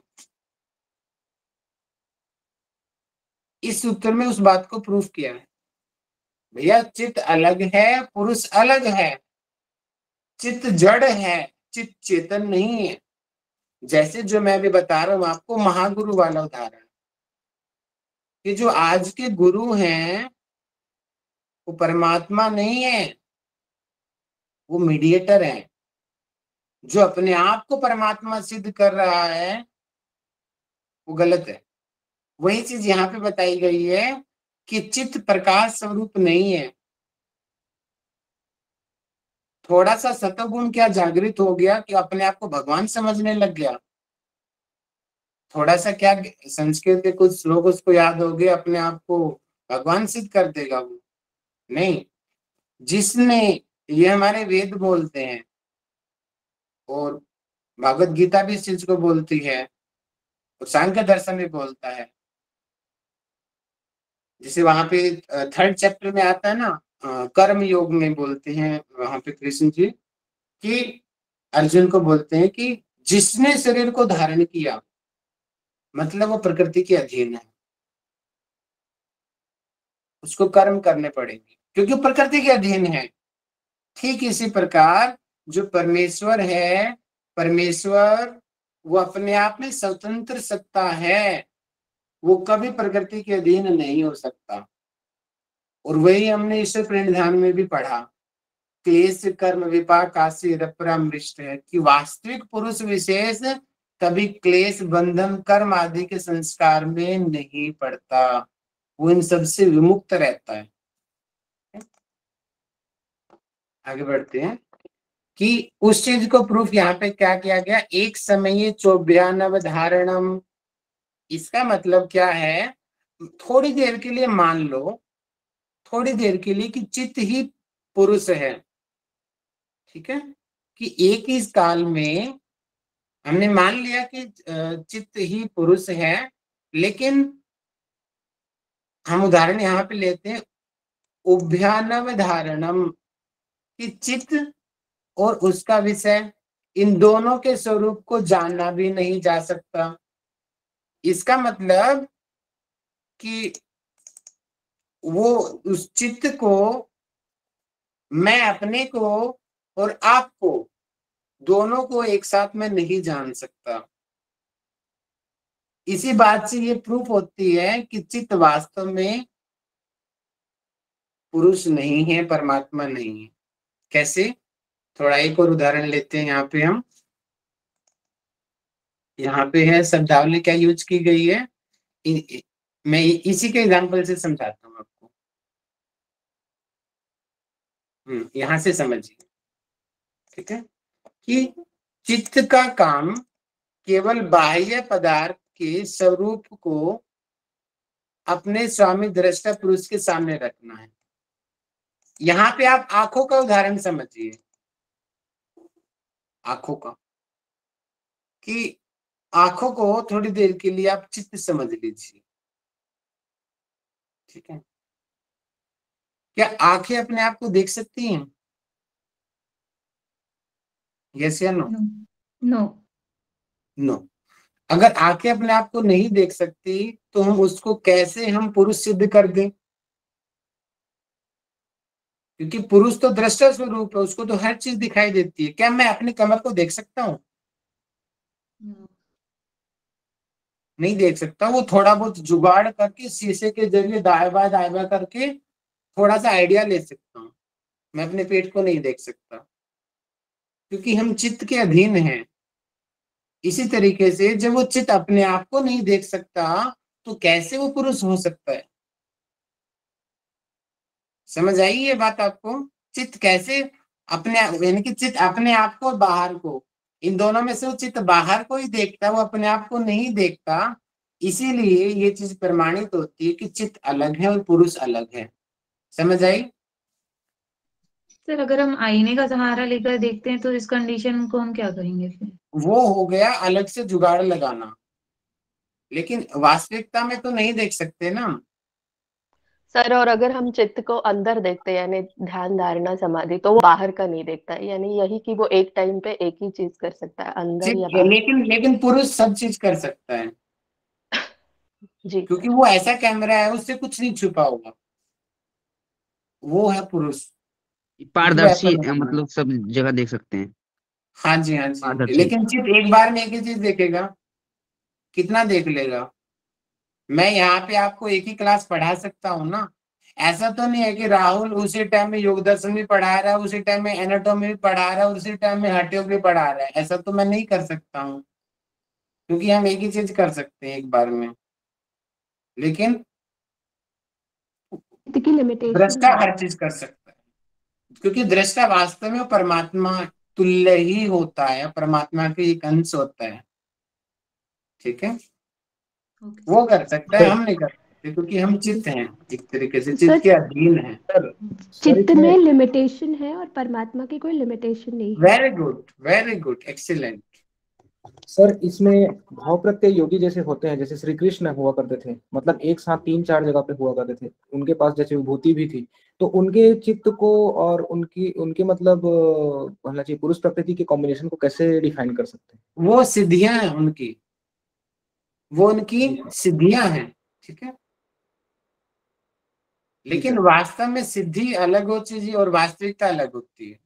इस सूत्र में उस बात को प्रूफ किया है, भैया चित्त अलग है, पुरुष अलग है, चित्त जड़ है, चित्त चेतन नहीं है। जैसे जो मैं अभी बता रहा हूं आपको, महागुरु वाला उदाहरण, कि जो आज के गुरु हैं वो परमात्मा नहीं है, वो मीडिएटर है। जो अपने आप को परमात्मा सिद्ध कर रहा है वो गलत है। वही चीज यहाँ पे बताई गई है कि चित्त प्रकाश स्वरूप नहीं है। थोड़ा सा सतोगुण क्या जागृत हो गया कि अपने आप को भगवान समझने लग गया, थोड़ा सा क्या संस्कृत के कुछ श्लोक उसको याद हो गए, अपने आप को भगवान सिद्ध कर देगा वो? नहीं। जिसने, ये हमारे वेद बोलते हैं और भागवत गीता भी इस चीज को बोलती है और सांख्य दर्शन भी बोलता है। जैसे वहां पे 3rd चैप्टर में आता है ना, कर्म योग में बोलते हैं वहां पे कृष्ण जी, कि अर्जुन को बोलते हैं कि जिसने शरीर को धारण किया, मतलब वो प्रकृति के अधीन है, उसको कर्म करने पड़ेंगे क्योंकि वो प्रकृति के अधीन है। ठीक इसी प्रकार जो परमेश्वर है, परमेश्वर वो अपने आप में स्वतंत्र सत्ता है, वो कभी प्रकृति के अधीन नहीं हो सकता। और वही हमने ईश्वर प्रणिधान में भी पढ़ा, क्लेश कर्म विपाक आसी रपरामृष्ट है, कि वास्तविक पुरुष विशेष कभी क्लेश बंधन कर्म आदि के संस्कार में नहीं पड़ता, वो इन सबसे विमुक्त रहता है। आगे बढ़ते हैं कि उस चीज को प्रूफ यहाँ पे क्या किया गया, एक समय 94 धारणम। इसका मतलब क्या है? थोड़ी देर के लिए मान लो, थोड़ी देर के लिए, कि चित्त ही पुरुष है, ठीक है, कि एक ही काल में हमने मान लिया कि चित्त ही पुरुष है। लेकिन हम उदाहरण यहाँ पे लेते हैं उभयानव धारणम, कि चित्त और उसका विषय, इन दोनों के स्वरूप को जानना भी नहीं जा सकता। इसका मतलब कि वो उस चित्त को, मैं अपने को और आपको दोनों को एक साथ में नहीं जान सकता। इसी बात से ये प्रूफ होती है कि चित्त वास्तव में पुरुष नहीं है, परमात्मा नहीं है। कैसे? थोड़ा एक और उदाहरण लेते हैं। यहाँ पे हम, यहाँ पे है शब्दावली क्या यूज की गई है, मैं इसी के एग्जांपल से समझाता हूँ आपको। यहाँ से समझिए, ठीक है, कि चित्त का काम केवल बाह्य पदार्थ के स्वरूप को अपने स्वामी दृष्टा पुरुष के सामने रखना है। यहाँ पे आप आंखों का उदाहरण समझिए, आंखों का, कि आंखों को थोड़ी देर के लिए आप चित्त समझ लीजिए, ठीक है। क्या आंखें अपने आप को देख सकती हैं? यस या नो? नो। नो। अगर आंखें अपने आप को नहीं देख सकती तो हम उसको कैसे हम पुरुष सिद्ध कर दें? क्योंकि पुरुष तो दृष्टा स्वरूप है, उसको तो हर चीज दिखाई देती है। क्या मैं अपनी कमर को देख सकता हूँ? नहीं देख सकता। वो थोड़ा बहुत जुगाड़ करके शीशे के जरिए दाएं बाएं करके थोड़ा सा आइडिया ले सकता हूँ। मैं अपने पेट को नहीं देख सकता, क्योंकि हम चित्त के अधीन हैं। इसी तरीके से जब वो चित्त अपने आप को नहीं देख सकता तो कैसे वो पुरुष हो सकता है? समझ आई ये बात आपको? चित्त कैसे अपने, यानी कि चित्त अपने आप को और बाहर को, इन दोनों में से वो चित्त बाहर को ही देखता है, वो अपने आप को नहीं देखता। इसीलिए ये चीज प्रमाणित होती है कि चित्त अलग है और पुरुष अलग है। समझ आई? सर अगर हम आईने का सहारा लेकर देखते हैं तो इस कंडीशन को हम क्या करेंगे फिर? वो हो गया अलग से जुगाड़ लगाना, लेकिन वास्तविकता में तो नहीं देख सकते ना। सर, और अगर हम चित्त को अंदर देखते हैं यानी ध्यान धारणा समाधि, तो वो बाहर का नहीं देखता है, यानी यही कि वो एक टाइम पे एक ही चीज कर सकता है, अंदर या बाहर। लेकिन पुरुष सब चीज कर सकता है, जी। क्योंकि वो ऐसा कैमरा है, उससे कुछ नहीं छुपा होगा। वो है पुरुष, क्योंकि वो पारदर्शी ऐसा कैमरा है। मतलब सब जगह देख सकते हैं। हाँ जी, हाँ जी। पारदर्शी। लेकिन चित्त एक बार में एक ही चीज देखेगा, कितना देख लेगा? मैं यहाँ पे आपको एक ही क्लास पढ़ा सकता हूँ ना। ऐसा तो नहीं है कि राहुल उसी टाइम में योग दर्शन भी पढ़ा रहा है, उसी टाइम में एनाटॉमी भी पढ़ा रहा है, उसी टाइम में हठयोग भी पढ़ा रहा है। ऐसा तो मैं नहीं कर सकता हूँ, क्योंकि हम एक ही चीज कर सकते हैं एक बार में। लेकिन की लिमिटेशन दृष्टा हर चीज कर सकता है, क्योंकि दृष्टा वास्तव में परमात्मा तुल्य ही होता है, परमात्मा के एक अंश होता है, ठीक है। वो कर सकता है, हम नहीं कर सकते, क्योंकि हम चित्त हैं, एक तरीके से चित्त के अधीन है। चित्त में लिमिटेशन है और परमात्मा की कोई लिमिटेशन नहीं है। Very good, excellent. सर, इसमें भाव प्रत्यय योगी जैसे होते हैं, जैसे श्री कृष्ण हुआ करते थे, मतलब एक साथ 3-4 जगह पे हुआ करते थे, उनके पास जैसे विभूति भी थी, तो उनके चित्त को और उनके मतलब कहना चाहिए पुरुष प्रकृति के कॉम्बिनेशन को कैसे डिफाइन कर सकते हैं? वो सिद्धियां हैं उनकी, वो उनकी सिद्धियां हैं, ठीक है। लेकिन वास्तव में सिद्धि अलग होती है और वास्तविकता अलग होती है।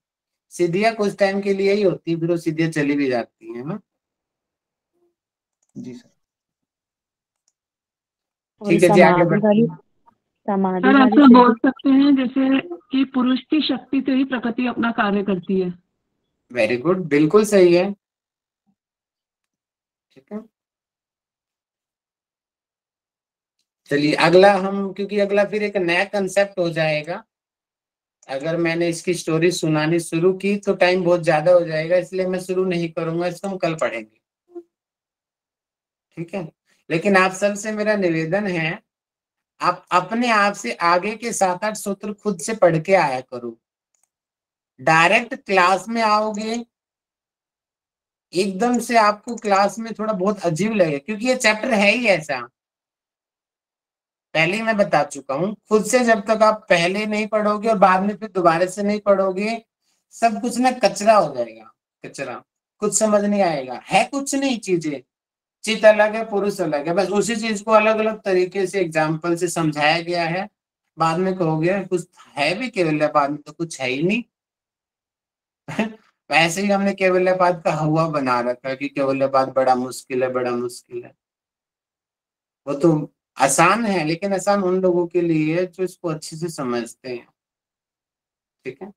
सिद्धियां कुछ टाइम के लिए ही होती है, फिर वो सिद्धियां चली भी जाती है ना। जी सर। ठीक है जी, आगे बढ़िए। सर ऐसा बोल सकते हैं जैसे कि पुरुष की शक्ति से ही प्रकृति अपना कार्य करती है। वेरी गुड, बिल्कुल सही है, ठीक है। चलिए अगला हम, क्योंकि अगला फिर एक नया कंसेप्ट हो जाएगा। अगर मैंने इसकी स्टोरी सुनानी शुरू की तो टाइम बहुत ज्यादा हो जाएगा, इसलिए मैं शुरू नहीं करूंगा, इसको हम कल पढ़ेंगे, ठीक है। लेकिन आप सबसे मेरा निवेदन है, आप अपने आप से आगे के 7-8 सूत्र खुद से पढ़ के आया करो। डायरेक्ट क्लास में आओगे एकदम से, आपको क्लास में थोड़ा बहुत अजीब लगे, क्योंकि ये चैप्टर है ही ऐसा। पहले ही मैं बता चुका हूँ, खुद से जब तक आप पहले नहीं पढ़ोगे और बाद में फिर दोबारा से नहीं पढ़ोगे, सब कुछ ना कचरा हो जाएगा, कचरा, कुछ समझ नहीं आएगा, है कुछ नहीं चीजें, चित अलग है, पुरुष अलग है, बस उसी चीज को अलग अलग तरीके से एग्जाम्पल से समझाया गया है। बाद में कहोगे कुछ है भी केवल्यापात में, तो कुछ है ही नहीं। वैसे ही हमने केवल्यापात का हुआ बना रखा है कि केवल्यापात बड़ा मुश्किल है, बड़ा मुश्किल है। वो तो आसान है, लेकिन आसान उन लोगों के लिए है जो इसको अच्छे से समझते हैं। ठीक है,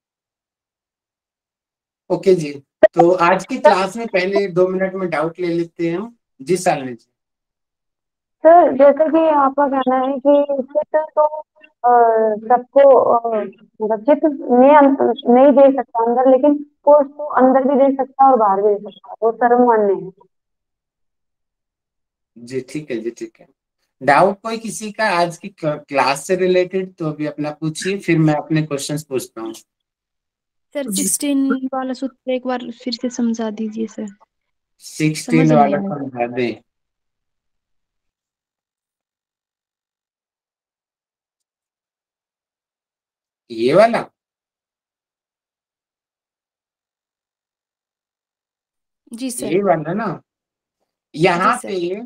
ओके जी। तो आज की क्लास में पहले 2 मिनट में डाउट ले लेते हैं हम। जी शालिनी जी। सर जैसे कि आपका कहना है कि चित्र तो सबको मतलब चित्र नहीं दे सकता अंदर, लेकिन वो उसको अंदर भी दे सकता है और बाहर भी दे सकता है, वो सर्व मान्य है। जी ठीक है जी, ठीक है। डाउट कोई किसी का आज की क्लास से रिलेटेड तो अभी अपना पूछिए, फिर मैं अपने क्वेश्चंस पूछता हूँ। सर 16 वाला सूत्र एक बार फिर से समझा दीजिए सर, 16 समझ नहीं वाला आया। समझा दें। ये वाला जी सर। ये वाला ना, जी यहाँ सर। पे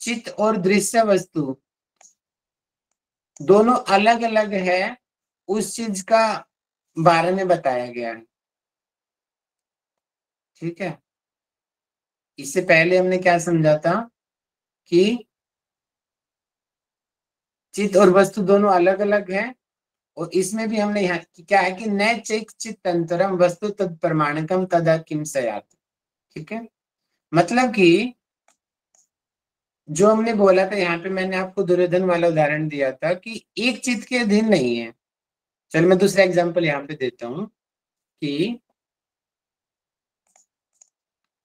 चित्त और दृश्य वस्तु दोनों अलग अलग है, उस चीज का बारे में बताया गया है। ठीक है, इससे पहले हमने क्या समझा था कि चित्त और वस्तु दोनों अलग अलग है, और इसमें भी हमने यहाँ क्या है कि न चैक चित्तंतरम वस्तु तद प्रमाणकम तदा किम सयात। ठीक है, मतलब कि जो हमने बोला था, यहाँ पे मैंने आपको दुर्योधन वाला उदाहरण दिया था कि एक चित्त के अधीन नहीं है। चलो मैं दूसरा एग्जांपल यहाँ पे देता हूँ कि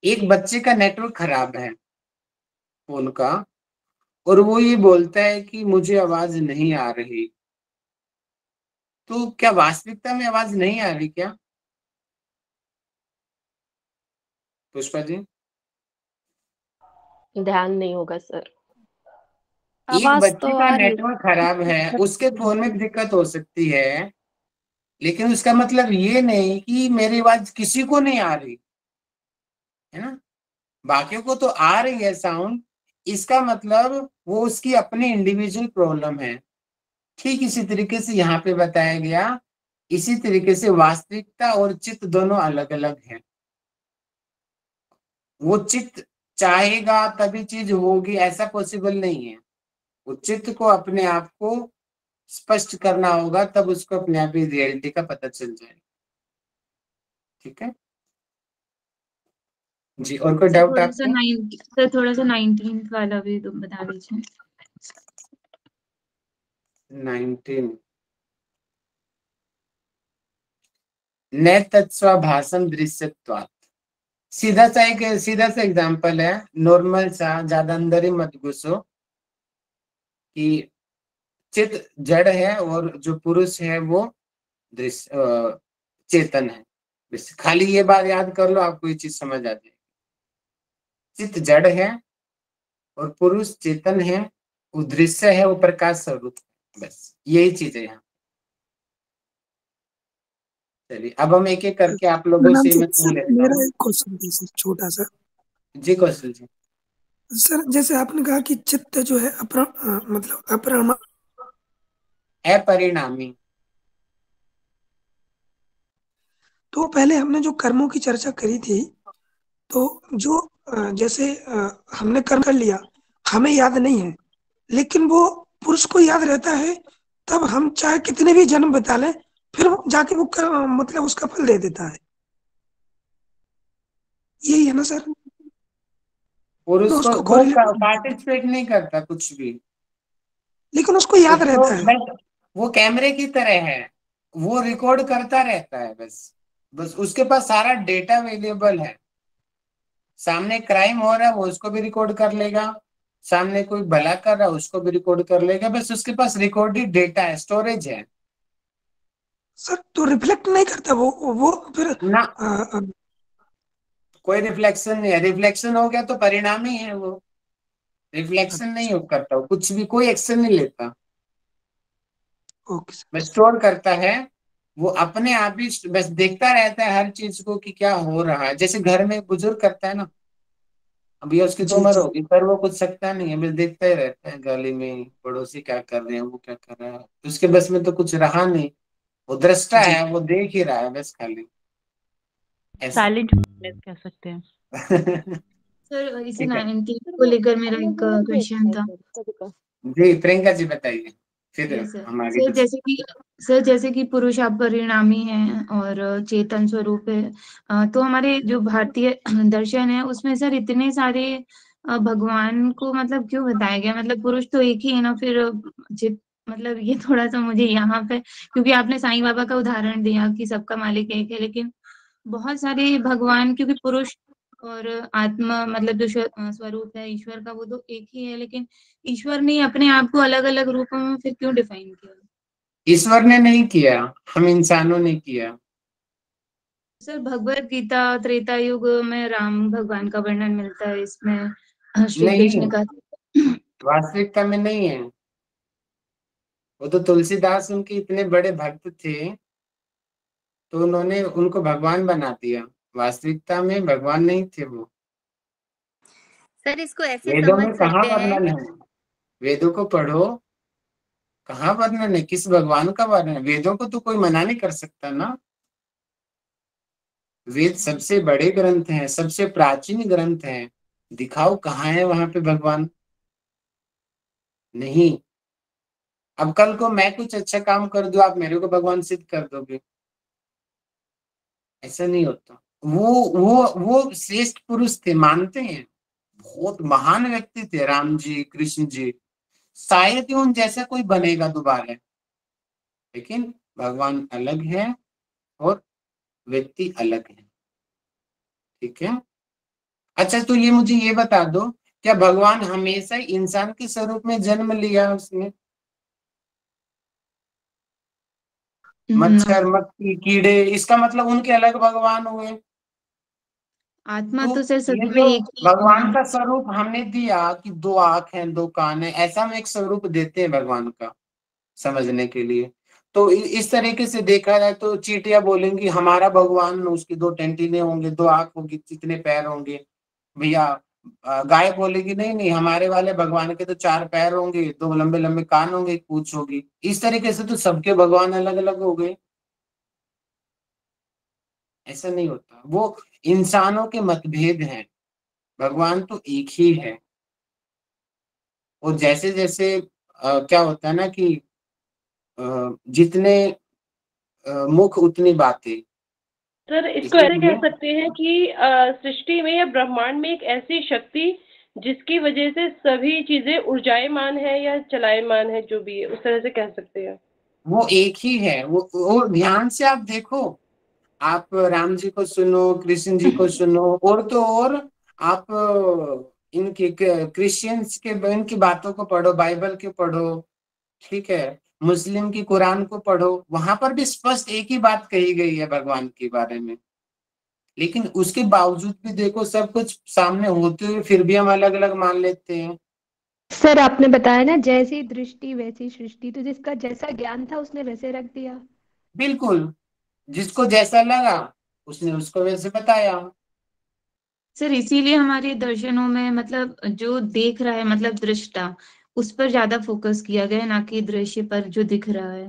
एक बच्चे का नेटवर्क खराब है फोन का, और वो ये बोलता है कि मुझे आवाज नहीं आ रही। तो क्या वास्तविकता में आवाज नहीं आ रही क्या पुष्पा जी? ध्यान नहीं होगा सर। एक आवाज बच्चे तो का आ रही नेटवर्क खराब है, उसके फोन में भी दिक्कत हो सकती है, लेकिन उसका मतलब ये नहीं कि मेरी आवाज किसी को नहीं आ रही है ना। बाकियों को तो आ रही है साउंड, इसका मतलब वो उसकी अपनी इंडिविजुअल प्रॉब्लम है। ठीक इसी तरीके से यहाँ पे बताया गया, इसी तरीके से वास्तविकता और चित्त दोनों अलग अलग हैं। वो चित्त चाहेगा तभी चीज होगी, ऐसा पॉसिबल नहीं है। वो चित्त को अपने आप को स्पष्ट करना होगा, तब उसको अपने आप ही रियलिटी का पता चल जाएगा। ठीक है जी, और कोई डाउट आपको? थोड़ा सा 19 वाला भी तुम बता दीजिए। 19 न तत्स्वभासम दृश्यत्वात्। सीधा सा एग्जांपल है, नॉर्मल सा, ज्यादा अंदर ही मत घुसो, कि चित्त जड़ है और जो पुरुष है वो दृश्य चेतन है। बस खाली ये बात याद कर लो, आपको ये चीज समझ आ जाएगी। चित्त जड़ है और पुरुष चेतन है, वो दृश्य है, वो प्रकाश स्वरूप है। बस यही चीज है यहाँ। चलिए अब हम एक एक करके आप लोगों से मैं सुन लेता मेरा हूँ। एक क्वेश्चन था सर, छोटा सा। जी कौशल जी। सर जैसे आपने कहा कि चित्त जो है मतलब अपरमा, अपरिणामी। तो पहले हमने जो कर्मों की चर्चा करी थी, तो जो जैसे हमने कर्म कर लिया, हमें याद नहीं है, लेकिन वो पुरुष को याद रहता है, तब हम चाहे कितने भी जन्म बिता लें, फिर वो जाके वो मतलब उसका फल दे देता है। यही है ना सर? पुरुष तो को उसको वो कोरिलेट, पार्टिसिपेट नहीं करता कुछ भी, लेकिन उसको याद उसको रहता है। बस वो कैमरे की तरह है, वो रिकॉर्ड करता रहता है। बस बस उसके पास सारा डेटा अवेलेबल है। सामने क्राइम हो रहा है वो उसको भी रिकॉर्ड कर लेगा, सामने कोई भला कर रहा है उसको भी रिकॉर्ड कर लेगा। बस उसके पास रिकॉर्डेड डेटा है, स्टोरेज है सर तो रिफ्लेक्ट नहीं करता वो फिर ना। कोई रिफ्लेक्शन नहीं है, रिफ्लेक्शन हो गया तो परिणाम ही है वो। रिफ्लेक्शन नहीं हो करता, वो कुछ भी कोई एक्शन नहीं लेता, ओके सर। बस स्टोर करता है। वो अपने आप ही बस देखता रहता है हर चीज को कि क्या हो रहा है। जैसे घर में बुजुर्ग करता है ना, अभी उसकी तो जी उम्र जी होगी, पर वो कुछ सकता नहीं है, बस देखता ही रहता है गली में पड़ोसी क्या कर रहे हैं, वो क्या कर रहा है, उसके बस में तो कुछ रहा नहीं। वो दृष्टा जी है, वो देख ही रहा है बस खाली, ऐसा। साइलेंट कह सकते हैं। सर इसी ठीक है 19 को लेकर मेरा एक क्वेश्चन था। जी, प्रियंका जी बताइए, फिर यस सर। हम आगे सर डिस्कस। जैसे कि पुरुष आप परिणामी हैं और चेतन स्वरूप है, तो हमारे जो भारतीय दर्शन है उसमें सर इतने सारे भगवान को मतलब क्यों बताया गया, मतलब पुरुष तो एक ही है ना फिर चित मतलब ये थोड़ा सा मुझे यहाँ पे, क्योंकि आपने साईं बाबा का उदाहरण दिया कि सबका मालिक एक है, लेकिन बहुत सारे भगवान, क्योंकि पुरुष और आत्मा मतलब जो स्वरूप है ईश्वर का वो तो एक ही है, लेकिन ईश्वर ने अपने आप को अलग अलग रूपों में फिर क्यों डिफाइन किया? ईश्वर ने नहीं किया, हम इंसानों ने किया। सर भगवत गीता त्रेता युग में राम भगवान का वर्णन मिलता है, इसमें श्री नहीं, कृष्ण का। वास्तविकता में नहीं है। वो तो तुलसीदास उनके इतने बड़े भक्त थे, तो उन्होंने उनको भगवान बना दिया। वास्तविकता में भगवान नहीं थे वो। सर इसको ऐसे वेदों समझ में कहाँ सकते हैं। वर्णन है? वेदों को पढ़ो, कहाँ वर्णन है, किस भगवान का वर्णन है? वेदों को तो कोई मना नहीं कर सकता ना। वेद सबसे बड़े ग्रंथ हैं, सबसे प्राचीन ग्रंथ हैं, दिखाओ कहाँ है वहां पे भगवान। नहीं। अब कल को मैं कुछ अच्छा काम कर दूं, आप मेरे को भगवान सिद्ध कर दोगे? ऐसा नहीं होता। वो श्रेष्ठ पुरुष थे, मानते हैं, बहुत महान व्यक्ति थे राम जी, कृष्ण जी। शायद ही उन जैसा कोई बनेगा दोबारा, लेकिन भगवान अलग है और व्यक्ति अलग है। ठीक है। अच्छा, तो ये मुझे ये बता दो, क्या भगवान हमेशा इंसान के स्वरूप में जन्म लिया उसने? मच्छर, मक्खी, कीड़े, इसका मतलब उनके अलग भगवान हुए? आत्मा तो तो सर ये सभी में जो एक ही है भगवान ना। का स्वरूप हमने दिया कि 2 आंख हैं, 2 कान है, ऐसा हम एक स्वरूप देते हैं भगवान का समझने के लिए। तो इस तरीके से देखा जाए तो चींटियां बोलेंगी हमारा भगवान, उसकी 2 टैंटिने होंगे, 2 आंख होगी, कितने पैर होंगे भैया। गाय बोलेगी नहीं नहीं, हमारे वाले भगवान के तो 4 पैर होंगे, 2 लंबे लंबे कान होंगे, एक पूंछ होगी। इस तरीके से तो सबके भगवान अलग अलग हो गए। ऐसा नहीं होता, वो इंसानों के मतभेद हैं, भगवान तो एक ही है। और जैसे जैसे क्या होता है ना कि जितने मुख उतनी बातें। सर इसको ऐसे कह इसीलिए सकते हैं कि सृष्टि में या ब्रह्मांड में एक ऐसी शक्ति जिसकी वजह से सभी चीजें ऊर्जायमान है या चलायमान है, जो भी है उस तरह से कह सकते हैं। वो एक ही है। वो ध्यान से आप देखो, आप राम जी को सुनो, कृष्ण जी को सुनो, और तो और आप इनके क्रिश्चियंस के इनकी बातों को पढ़ो, बाइबल के पढ़ो, ठीक है, मुस्लिम की कुरान को पढ़ो, वहां पर भी स्पष्ट एक ही बात कही गई है भगवान के बारे में। लेकिन उसके बावजूद भी देखो, सब कुछ सामने होते हुए फिर भी हम अलग अलग मान लेते हैं। सर आपने बताया ना जैसी दृष्टि वैसी सृष्टि, तो जिसका जैसा ज्ञान था उसने वैसे रख दिया। बिल्कुल, जिसको जैसा लगा उसने उसको वैसे बताया। सर इसीलिए हमारे दर्शनों में मतलब जो देख रहा है मतलब दृष्टा, उस पर ज्यादा फोकस किया गया है, ना कि दृश्य पर जो दिख रहा है।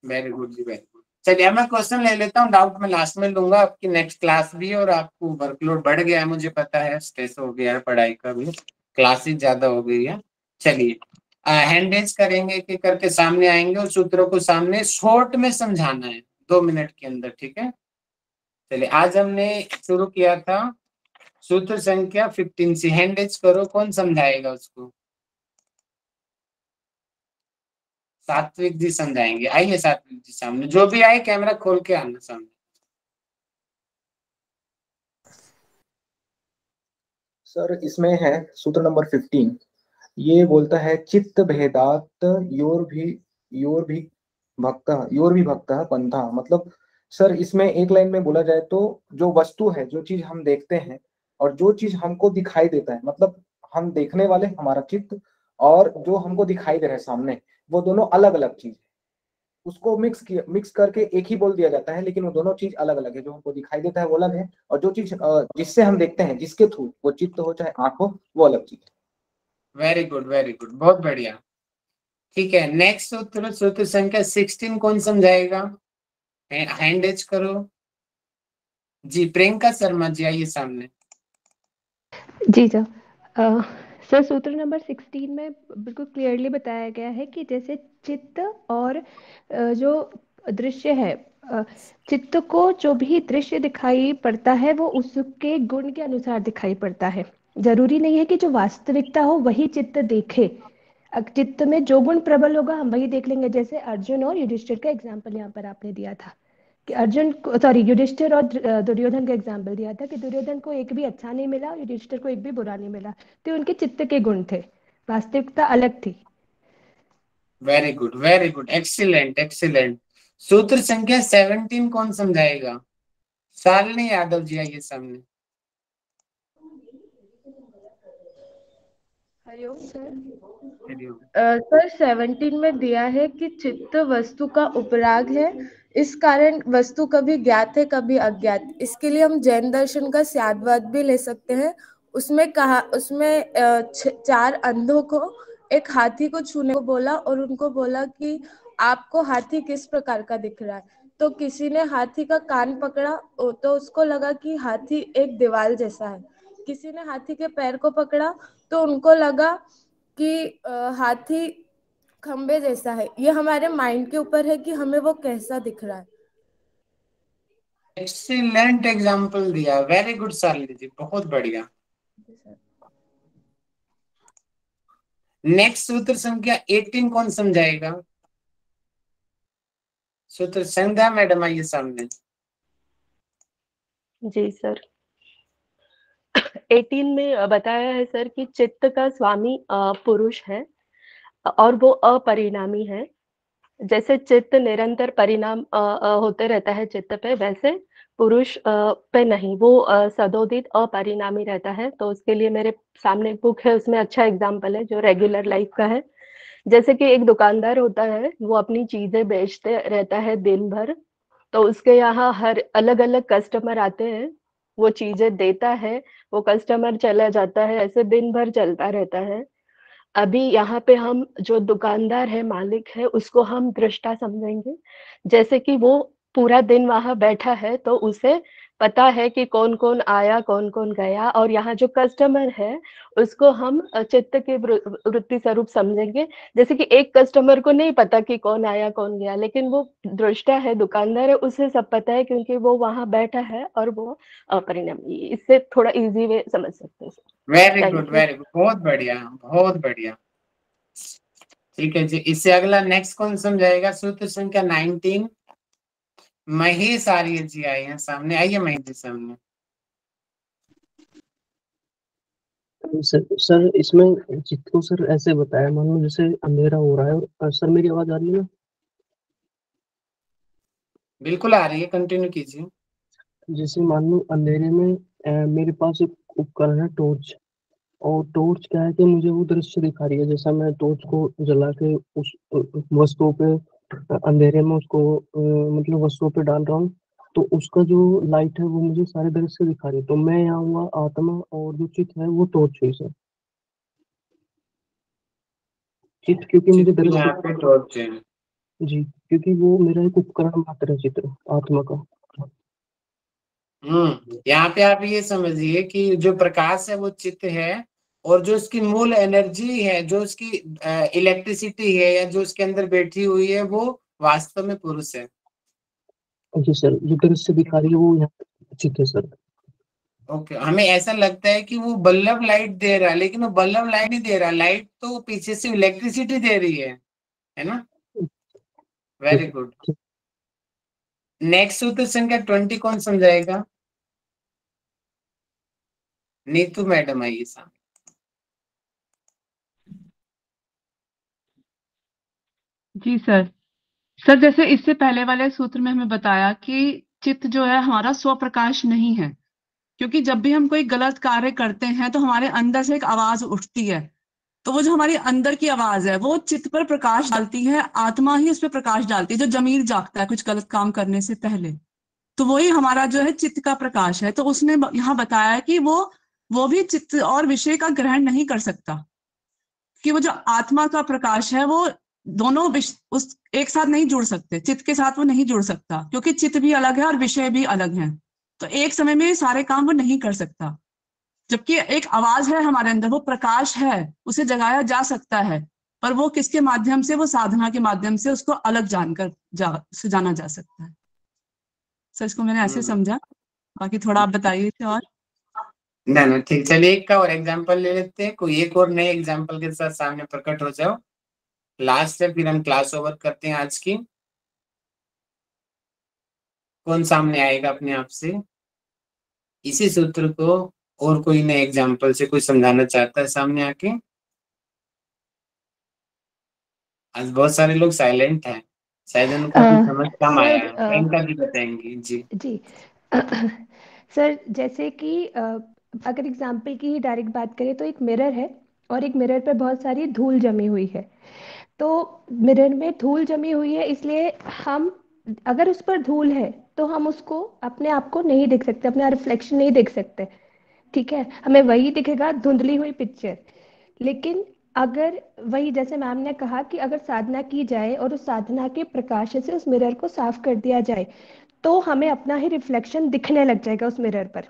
वेरी गुड जी, वेरी गुड। चलिए मैं क्वेश्चन ले लेता हूँ, डाउट में लास्ट में लूंगा। आपकी नेक्स्ट क्लास भी है और आपको वर्कलोड बढ़ गया है, मुझे पता है, स्ट्रेस हो गया है पढ़ाई का भी, क्लासेस ज्यादा हो गई है। चलिए हैंड रेज करेंगे कि करके सामने आएंगे और सूत्रों को सामने शॉर्ट में समझाना है 2 मिनट के अंदर, ठीक है। चलिए आज हमने शुरू किया था सूत्र संख्या 15 से। हैंड रेज करो, कौन समझाएगा उसको? सात्विक जी समझाएंगे। आइए सात्विक जी सामने, जो भी आए कैमरा खोल के आना सामने। सर इसमें है सूत्र नंबर 15। ये बोलता है चित्त भेदात योर भी भक्त पंथा। मतलब सर इसमें एक लाइन में बोला जाए तो जो वस्तु है, जो चीज हम देखते हैं और जो चीज हमको दिखाई देता है, मतलब हम देखने वाले हमारा चित्त और जो हमको दिखाई दे रहा है सामने, वो दोनों अलग अलग चीज है। उसको मिक्स करके एक ही बोल दिया जाता है, लेकिन वो दोनों चीज अलग अलग है। जो हमको दिखाई देता है वो अलग है, और जो चीज जिससे हम देखते हैं, जिसके थ्रू वो चित्त हो चाहे आंख हो, वो अलग चीज है। वेरी गुड, बहुत बढ़िया। ठीक है, नेक्स्ट सूत्र, सूत्र संख्या 16 कौन समझाएगा? हैंड रेज करो जी। प्रियंका शर्मा जी आइए सामने। जी सर। सर सूत्र नंबर 16 में बिल्कुल क्लियरली बताया गया है कि जैसे चित्त और जो दृश्य है, चित्त को जो भी दृश्य दिखाई पड़ता है वो उसके गुण के अनुसार दिखाई पड़ता है। जरूरी नहीं है कि जो वास्तविकता हो वही चित्त देखे। चित्त में जो गुण प्रबल होगा हम वही देख लेंगे। जैसे अर्जुन और युधिष्ठिर का एग्जाम्पल यहाँ पर आपने दिया था कि युधिष्ठिर और दुर्योधन का एग्जाम्पल दिया था कि दुर्योधन को एक भी अच्छा नहीं मिला, युधिष्ठिर को एक भी बुरा नहीं मिला। तो उनके चित्त के गुण थे, वास्तविकता अलग थी। Very good, excellent. सूत्र संख्या 17 कौन समझाएगा? शालिनी यादव जी आइए सामने। हरिओम सर। सर 17 में दिया है कि चित्त वस्तु का उपराग है, इस कारण वस्तु कभी ज्ञात है कभी अज्ञात। इसके लिए हम जैन दर्शन का स्याद्वाद भी ले सकते हैं। उसमें 4 अंधों को एक हाथी को छूने को बोला और उनको बोला कि आपको हाथी किस प्रकार का दिख रहा है। तो किसी ने हाथी का कान पकड़ा तो उसको लगा कि हाथी एक दीवार जैसा है। किसी ने हाथी के पैर को पकड़ा तो उनको लगा कि हाथी खंबे जैसा है। ये हमारे माइंड के ऊपर है कि हमें वो कैसा दिख रहा है। एक्सीलेंट एग्जाम्पल दिया, वेरी गुड शालिनी जी, बहुत बढ़िया। नेक्स्ट सूत्र संख्या 18 कौन समझाएगा? सूत्र संध्या मैडम आइए सामने। जी सर। 18 में बताया है सर कि चित्त का स्वामी पुरुष है और वो अपरिणामी है। जैसे चित्त निरंतर परिणाम होते रहता है चित्त पे, वैसे पुरुष पे नहीं, वो सदोदित अपरिणामी रहता है। तो उसके लिए मेरे सामने बुक है, उसमें अच्छा एग्जाम्पल है जो रेगुलर लाइफ का है। जैसे कि एक दुकानदार होता है, वो अपनी चीजें बेचते रहता है दिन भर, तो उसके यहाँ हर अलग अलग कस्टमर आते हैं, वो चीजें देता है, वो कस्टमर चला जाता है, ऐसे दिन भर चलता रहता है। अभी यहाँ पे हम जो दुकानदार है, मालिक है, उसको हम दृष्टा समझेंगे। जैसे कि वो पूरा दिन वहां बैठा है तो उसे पता है कि कौन कौन आया कौन कौन गया, और यहाँ जो कस्टमर है उसको हम चित्त के वृत्ति स्वरूप समझेंगे। जैसे कि एक कस्टमर को नहीं पता कि कौन आया कौन गया, लेकिन वो दृष्टा है, दुकानदार है, उसे सब पता है क्योंकि वो वहां बैठा है और वो अपरिणामी। इससे थोड़ा इजी वे समझ सकते हैं। वेरी गुड, बहुत बढ़िया। ठीक है जी, इससे अगला नेक्स्ट कौन समझाएगा? सूत्र संख्या 19 महेश आर्य जी आए हैं सामने। आइए महेश जी सामने। सर इसमें चित्त को सर ऐसे बताया, मान लो जैसे अंधेरा हो रहा है। और सर मेरी आवाज आ रही है ना? बिल्कुल आ रही है, कंटिन्यू कीजिए। जैसे मान लो अंधेरे में मेरे पास एक उपकरण है, टॉर्च। और टॉर्च क्या है कि मुझे वो दृश्य दिखा रही है। जैसा मैं टॉर्च को जला के उस वस्तु पे अंधेरे में उसको मतलब वस्तुओं पे डाल रहा हूँ, तो उसका जो लाइट है वो मुझे सारे दृश्य दिखा रही है। तो मैं यहाँ हुआ आत्मा, और जो चित्त है वो टॉर्च हुई सर। चित्त क्योंकि मुझे दृश्य जी, क्योंकि वो मेरा एक उपकरण मात्र है चित्र आत्मा का। यहाँ पे आप ये समझिए कि जो प्रकाश है वो चित्त है, और जो उसकी मूल एनर्जी है, जो उसकी इलेक्ट्रिसिटी है, या जो उसके अंदर बैठी हुई है, वो वास्तव में पुरुष है। जी सर, जो दृश्य दिखा रही है वो यहाँ चित्त है सर। ओके, हमें ऐसा लगता है कि वो बल्ब लाइट दे रहा है, लेकिन वो बल्ब लाइट नहीं दे रहा, लाइट तो पीछे से इलेक्ट्रिसिटी दे रही है ना? Very good. नेक्स्ट सूत्र संख्या 20 कौन समझाएगा? नीतू मैडम आइए सामने। जी सर जैसे इससे पहले वाले सूत्र में हमें बताया कि चित्त जो है हमारा स्वप्रकाश नहीं है, क्योंकि जब भी हम कोई गलत कार्य करते हैं तो हमारे अंदर से एक आवाज उठती है तो वो जो हमारी अंदर की आवाज है वो चित्त पर प्रकाश डालती है, आत्मा ही उस पर प्रकाश डालती है, जो जमीर जागता है कुछ गलत काम करने से पहले। तो वही हमारा जो है चित्त का प्रकाश है। तो उसने यहाँ बताया है कि वो भी चित्त और विषय का ग्रहण नहीं कर सकता, कि वो जो आत्मा का प्रकाश है वो दोनों उस एक साथ नहीं जुड़ सकते, चित्त के साथ वो नहीं जुड़ सकता, क्योंकि चित्त भी अलग है और विषय भी अलग है। तो एक समय में सारे काम वो नहीं कर सकता। जबकि एक आवाज है हमारे अंदर, वो प्रकाश है, उसे जगाया जा सकता है, पर वो किसके माध्यम से? वो साधना के माध्यम से उसको अलग जानकर जाना जा सकता है। सर इसको मैंने ऐसे समझा, बाकी थोड़ा आप बताइए और। ना ठीक, चलिए एक का और एग्जांपल ले लेते हैं, कोई एक और नए एग्जांपल के साथ सामने प्रकट हो जाओ। लास्ट है, फिर हम क्लास ओवर करते हैं आज की। कौन सामने आएगा अपने आप से इसी सूत्र को और कोई नए एग्जांपल से कोई समझाना चाहता है सामने आके? आज बहुत सारे लोग साइलेंट हैं, शायद उनको समझ कम आया है। प्रियंका जी बताएंगी। जी सर जैसे कि अगर एग्जाम्पल की ही डायरेक्ट बात करें तो एक मिरर है और एक मिरर पे बहुत सारी धूल जमी हुई है। तो मिरर में धूल जमी हुई है, इसलिए हम अगर उस पर धूल है तो हम उसको अपने आप को नहीं देख सकते, अपना रिफ्लेक्शन नहीं देख सकते, ठीक है, हमें वही दिखेगा धुंधली हुई पिक्चर। लेकिन अगर वही जैसे मैम ने कहा कि अगर साधना की जाए और उस साधना के प्रकाश से उस मिरर को साफ कर दिया जाए तो हमें अपना ही रिफ्लेक्शन दिखने लग जाएगा उस मिरर पर।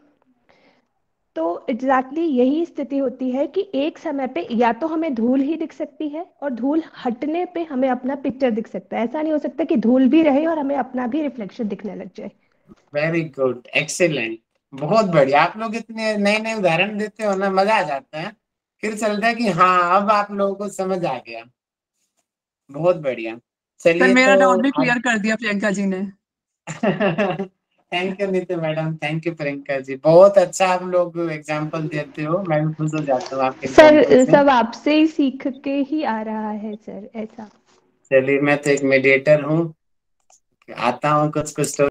तो एग्जैक्टली यही स्थिति होती है कि एक समय पे या तो हमें धूल ही दिख सकती है और धूल हटने पे हमें अपना पिक्चर दिख सकता है। ऐसा नहीं हो सकता कि धूल भी रहे और हमें अपना भी रिफ्लेक्शन दिखने लग जाए। वेरी गुड, एक्सीलेंट, बहुत बढ़िया। आप लोग इतने नए नए उदाहरण देते हो ना, मजा आ जाता है, फिर चलता है कि हाँ अब आप लोगों को समझ आ गया। बहुत बढ़िया। चलिए मेरा तो डाउट भी क्लियर कर दिया प्रियंका जी ने। Thank you Neetu madam, thank you Priyanka ji, बहुत अच्छा आप लोग एग्जाम्पल देते हो, मैं भी खुश हो जाता हूँ आपके एग्जाम्पल सर से। सब आपसे ही सीख के ही आ रहा है सर, ऐसा। चलिए मैं तो एक मेडिएटर हूँ, आता हूँ कुछ कुछ तो